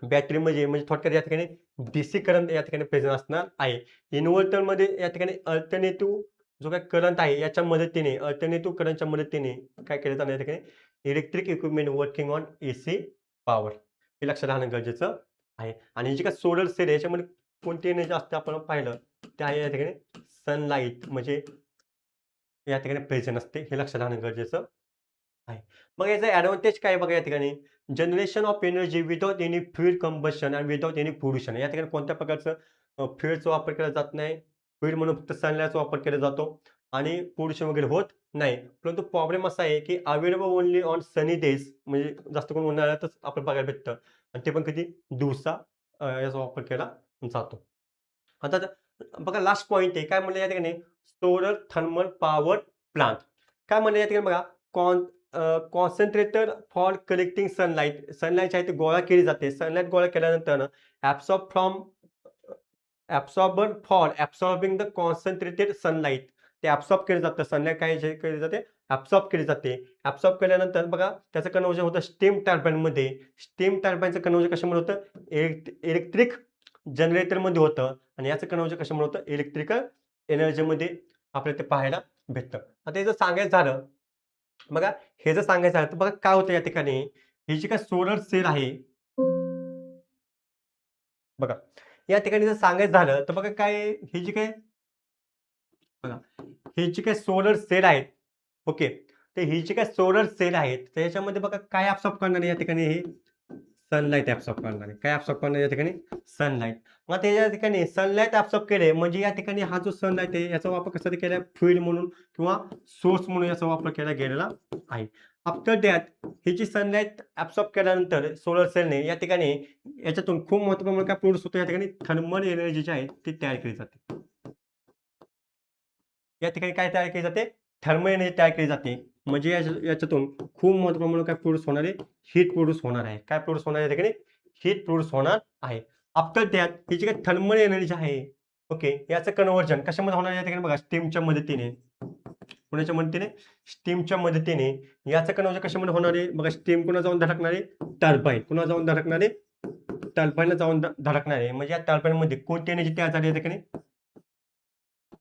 बॅटरी म्हणजे थोडक्यात या ठिकाणी डीसी करंट या ठिकाणी प्रेझेंट असणार आहे. इन्व्हर्टरमध्ये या ठिकाणी अल्टरनेटिव्ह जो काही करंट आहे याच्या मदतीने अल्टरनेटिव्ह करंटच्या मदतीने काय केलं जाणार या ठिकाणी electric equipment working on AC power हे लक्षात राहणं गरजेचं आहे. आणि जी काही सोलर सेल आहे याच्यामध्ये कोणती एनर्जी असते आपण पाहिलं ते आहे या ठिकाणी सनलाईट म्हणजे या ठिकाणी प्रेझेंट असते हे लक्षात राहणं गरजेचं आहे. मग याचा ॲडव्हांटेज काय बघा या ठिकाणी generation of energy without any fuel combustion and without any pollution या ठिकाणी कोणत्या प्रकारचं फ्युएलचा वापर केला जात नाही. फ्युएल म्हणून फक्त सनलाईटचा वापर केला जातो आणि पोल्युशन वगैरे होत नाही. परंतु प्रॉब्लेम असा आहे की available only on Sunny days म्हणजे जास्त करून उन्हाळ्यातच आपल्याला बघायला भेटतं आणि ते पण कधी दिवसा याचा वापर केला जातो. आता बघा लास्ट पॉइंट आहे. काय म्हणलं या ठिकाणी सोलर थर्मल पॉवर प्लांट. काय म्हणलं या ठिकाणी बघा concentrator for collecting sunlight. Sunlight आहे ती गोळा केली जाते. सनलाईट गोळा केल्यानंतर absorb from absorber for absorbing the concentrated sunlight. ते ॲब्सॉर्ब केलं जातं. सनलाईट काय जे केली जाते ॲब्सॉर्ब केली जाते. ॲब्सॉर्ब केल्यानंतर बघा त्याचं कन्व्हर्जन होतं स्टीम टर्बाईनमध्ये. स्टीम टर्बाईनचं कन्व्हर्जन कशामुळे होतं इलेक्ट्रिक जनरेटरमध्ये होतं आणि याचं कन्व्हर्जन कशामुळे होतं इलेक्ट्रिकल एनर्जीमध्ये आपल्याला ते पाहायला भेटतं. आता हे जर सांगायचं झालं बघा हे जर सांगायचं झालं तर बघा काय होतं या ठिकाणी ही जी काही सोलर सेल आहे बघा या ठिकाणी जर सांगायचं झालं तर बघा काय ही जी काही बघा हे जी काही सोलर सेल आहेत ओके तर ही जी काही सोलर सेल आहेत तर याच्यामध्ये बघा काय ऍब्सॉर्ब करणार आहे या ठिकाणी हे सनलाईट ऍब्सॉर्ब करणार आहे. काय ऍब्सॉर्ब करणार या ठिकाणी सनलाईट. मग ते या ठिकाणी सनलाईट ऍब्सॉर्ब केले म्हणजे या ठिकाणी हा जो सनलाईट आहे याचा वापर कसा केला फ्युएल म्हणून किंवा सोर्स म्हणून याचा वापर केला गेलेला आहे. आफ्टर दॅट ही जी सनलाईट ऍब्सॉर्ब केल्यानंतर सोलर सेलने या ठिकाणी याच्यातून खूप महत्त्वपूर्ण काय प्रोड्यूस होतो या ठिकाणी थर्मल एनर्जी जी आहे ती तयार केली जाते. या ठिकाणी काय तयार केली जाते थर्मल एनर्जी तयार केली जाते. म्हणजे याच्यातून खूप महत्त्वपूर्ण काय प्रोड्यूस होणार आहे हीट प्रोड्यूस होणार आहे. काय प्रोड्यूस होणार आहे या ठिकाणी हीट प्रोड्यूस होणार आहे. आफ्टर दॅट ही जी काही थर्मल एनर्जी आहे ओके याचं कन्व्हर्जन कशामध्ये होणार या ठिकाणी बघा स्टीमच्या मदतीने. कोणाच्या मदतीने स्टीमच्या मदतीने याचं कन्व्हर्जन कशामध्ये होणार आहे बघा स्टीम कुणा जाऊन धडकणार आहे टर्बाईन. कुणा जाऊन धडकणार आहे टर्बाईनला जाऊन धडकणार आहे. म्हणजे या टर्बाईनमध्ये कोणती एनर्जी तयार झाली या ठिकाणी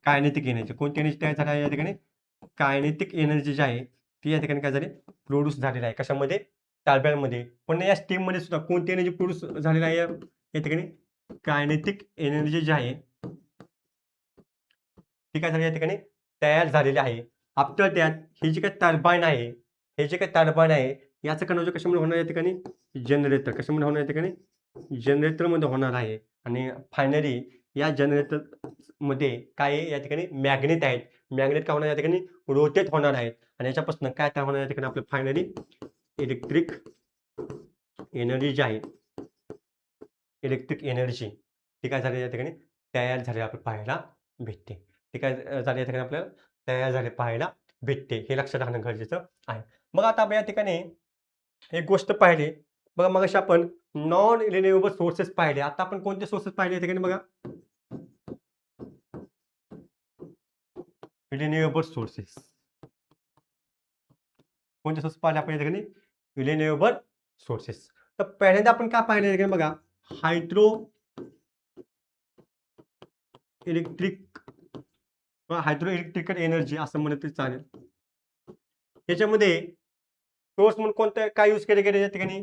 कायनेटिक एनर्जी. कोणती एनर्जी तयार झाली आहे या ठिकाणी कायनेटिक एनर्जी जी आहे ती या ठिकाणी काय झाली प्रोड्यूस झालेली आहे. कशामध्ये टर्बाईनमध्ये. पण या स्टीममध्ये सुद्धा कोणती एनर्जी प्रोड्यूस झालेली आहे या ठिकाणी कायनेटिक एनर्जी जी आहे ती काय झाली या ठिकाणी तयार झालेली आहे. आफ्टर दॅट ही जी काही टर्बाईन आहे हे जे काही टर्बाईन आहे याचं कन्व्हर्जन कशामध्ये होणार या ठिकाणी जनरेटर. कशामध्ये होणार या ठिकाणी जनरेटरमध्ये होणार आहे. आणि फायनली या जनरेटर मध्ये काय आहे या ठिकाणी मॅग्नेट आहेत. मॅग्नेट काय होणार या ठिकाणी रोटेट होणार आहेत आणि याच्यापासून काय तयार होणार या ठिकाणी आपलं फायनली इलेक्ट्रिक एनर्जी जी आहे इलेक्ट्रिक एनर्जी ती काय झाली या ठिकाणी तयार झाली आपल्याला पाहायला भेटते. ती काय झाली या ठिकाणी आपल्याला तयार झाले पाहायला भेटते. हे लक्षात राहणं गरजेचं आहे. मग आता आपण या ठिकाणी एक गोष्ट पाहिली बघा मगाशी आपण नॉन रिन्युएबल सोर्सेस पाहिले. आता आपण कोणते सोर्सेस पाहिले या ठिकाणी बघा रिन्युएबल सोर्सेस. कोणते सोर्स पाहिले आपण या ठिकाणी रिन्युएबल सोर्सेस. तर पहिल्यांदा आपण काय पाहिलं या ठिकाणी बघा हायड्रो इलेक्ट्रिक किंवा हायड्रो इलेक्ट्रिकल एनर्जी असं म्हणलं तरी चालेल. याच्यामध्ये सोर्स म्हणून कोणतं काय यूज केले गेले या ठिकाणी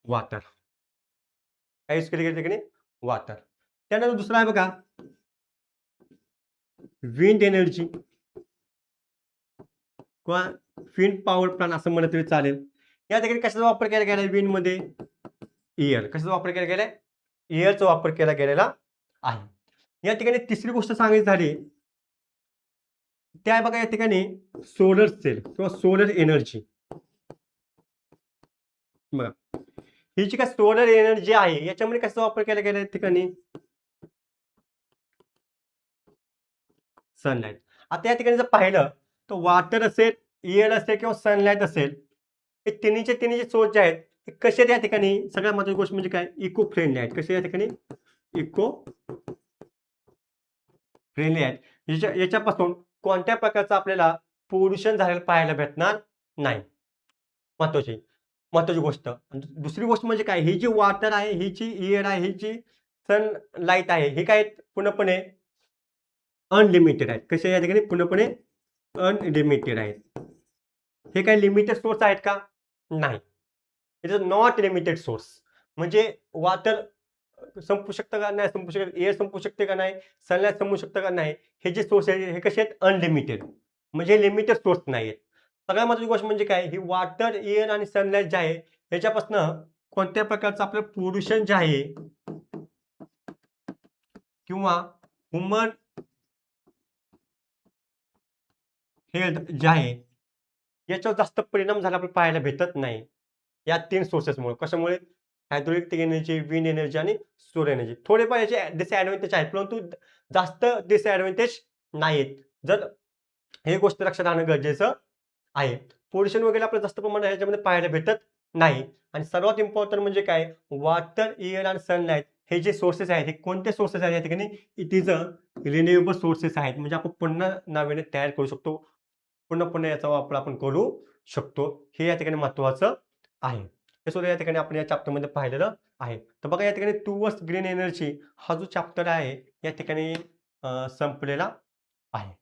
वॉटर. काय यूज केले गेले या ठिकाणी वॉटर. त्यानंतर दुसरा आहे बघा विंड एनर्जी किंवा विंड पॉवर प्लांट असं म्हणलं तरी चालेल. या ठिकाणी कशाचा वापर केला गेला विंड मध्ये एअर. कशाचा वापर केला गेलाय एअरचा वापर केला गेलेला आहे. या ठिकाणी तिसरी गोष्ट सांगायची झाली त्या बघा या ठिकाणी सोलर सेल किंवा सोलर एनर्जी. बघा ही जी काय सोलर एनर्जी आहे याच्यामध्ये कशाचा वापर केला गेला या ठिकाणी सनलाईट. आता या ठिकाणी जर पाहिलं तर वॉटर असेल एअर असेल किंवा सनलाईट असेल हे तिन्हीचे सोर्स जे आहेत हे कसे या ठिकाणी सगळ्यात महत्त्वाची गोष्ट म्हणजे काय इको फ्रेंडली आहेत. कसे या ठिकाणी इको फ्रेंडली आहेत. याच्यापासून कोणत्या प्रकारचं आपल्याला पोल्युशन झालेलं पाहायला भेटणार नाही. महत्वाचे महत्वाची गोष्ट. आणि दुसरी गोष्ट म्हणजे काय, ही जी वॉटर आहे, ही जी एअर आहे, ही जी सनलाईट आहे, हे काय पूर्णपणे अनलिमिटेड आहेत. कसे या ठिकाणी पूर्णपणे अनलिमिटेड आहेत. हे काही लिमिटेड सोर्स आहेत का? नाही. It is not limited source. म्हणजे वॉटर संपू शकतं का नाही संपू शकत, एअर संपू शकते का नाही, सनलाईट संपू शकतं का नाही, हे जे सोर्स आहेत हे कसे आहेत अनलिमिटेड. म्हणजे लिमिटेड सोर्स नाही आहेत. सगळ्यात महत्त्वाची गोष्ट म्हणजे काय, ही वॉटर, एअर आणि सनलाईट जे आहे ह्याच्यापासून कोणत्या प्रकारचं आपलं पोल्युशन जे आहे किंवा ह्युमन हेल्थ जे आहे याच्यावर जास्त परिणाम झाला आपल्याला पाहायला भेटत नाही. या 3 सोर्सेसमुळे. कशामुळे? हायड्रोइलेक्ट्रिक एनर्जी, विंड एनर्जी आणि सोलर एनर्जी. थोडेफार याचे डिसएडव्हांटेज आहेत, परंतु जास्त डिसएडव्हांटेज नाहीत. जर हे गोष्ट लक्षात राहणं गरजेचं आहे. पोल्युशन वगैरे आपल्याला जास्त प्रमाणात ह्याच्यामध्ये पाहायला भेटत नाही. आणि सर्वात इम्पॉर्टंट म्हणजे काय? वॉटर, एअर आणि सनलाईट हे जे सोर्सेस आहेत, हे कोणते सोर्सेस आहेत या ठिकाणी? It is a renewable sources आहेत. म्हणजे आपण पुन्हा नव्याने तयार करू शकतो. पुन्हा याचा वापर आपण करू शकतो. हे या ठिकाणी महत्त्वाचं आहे. हे सुद्धा या ठिकाणी आपण या चॅप्टरमध्ये पाहिलेलं आहे. तर बघा या ठिकाणी टुवर्ड्स ग्रीन एनर्जी हा जो चॅप्टर आहे या ठिकाणी संपलेला आहे.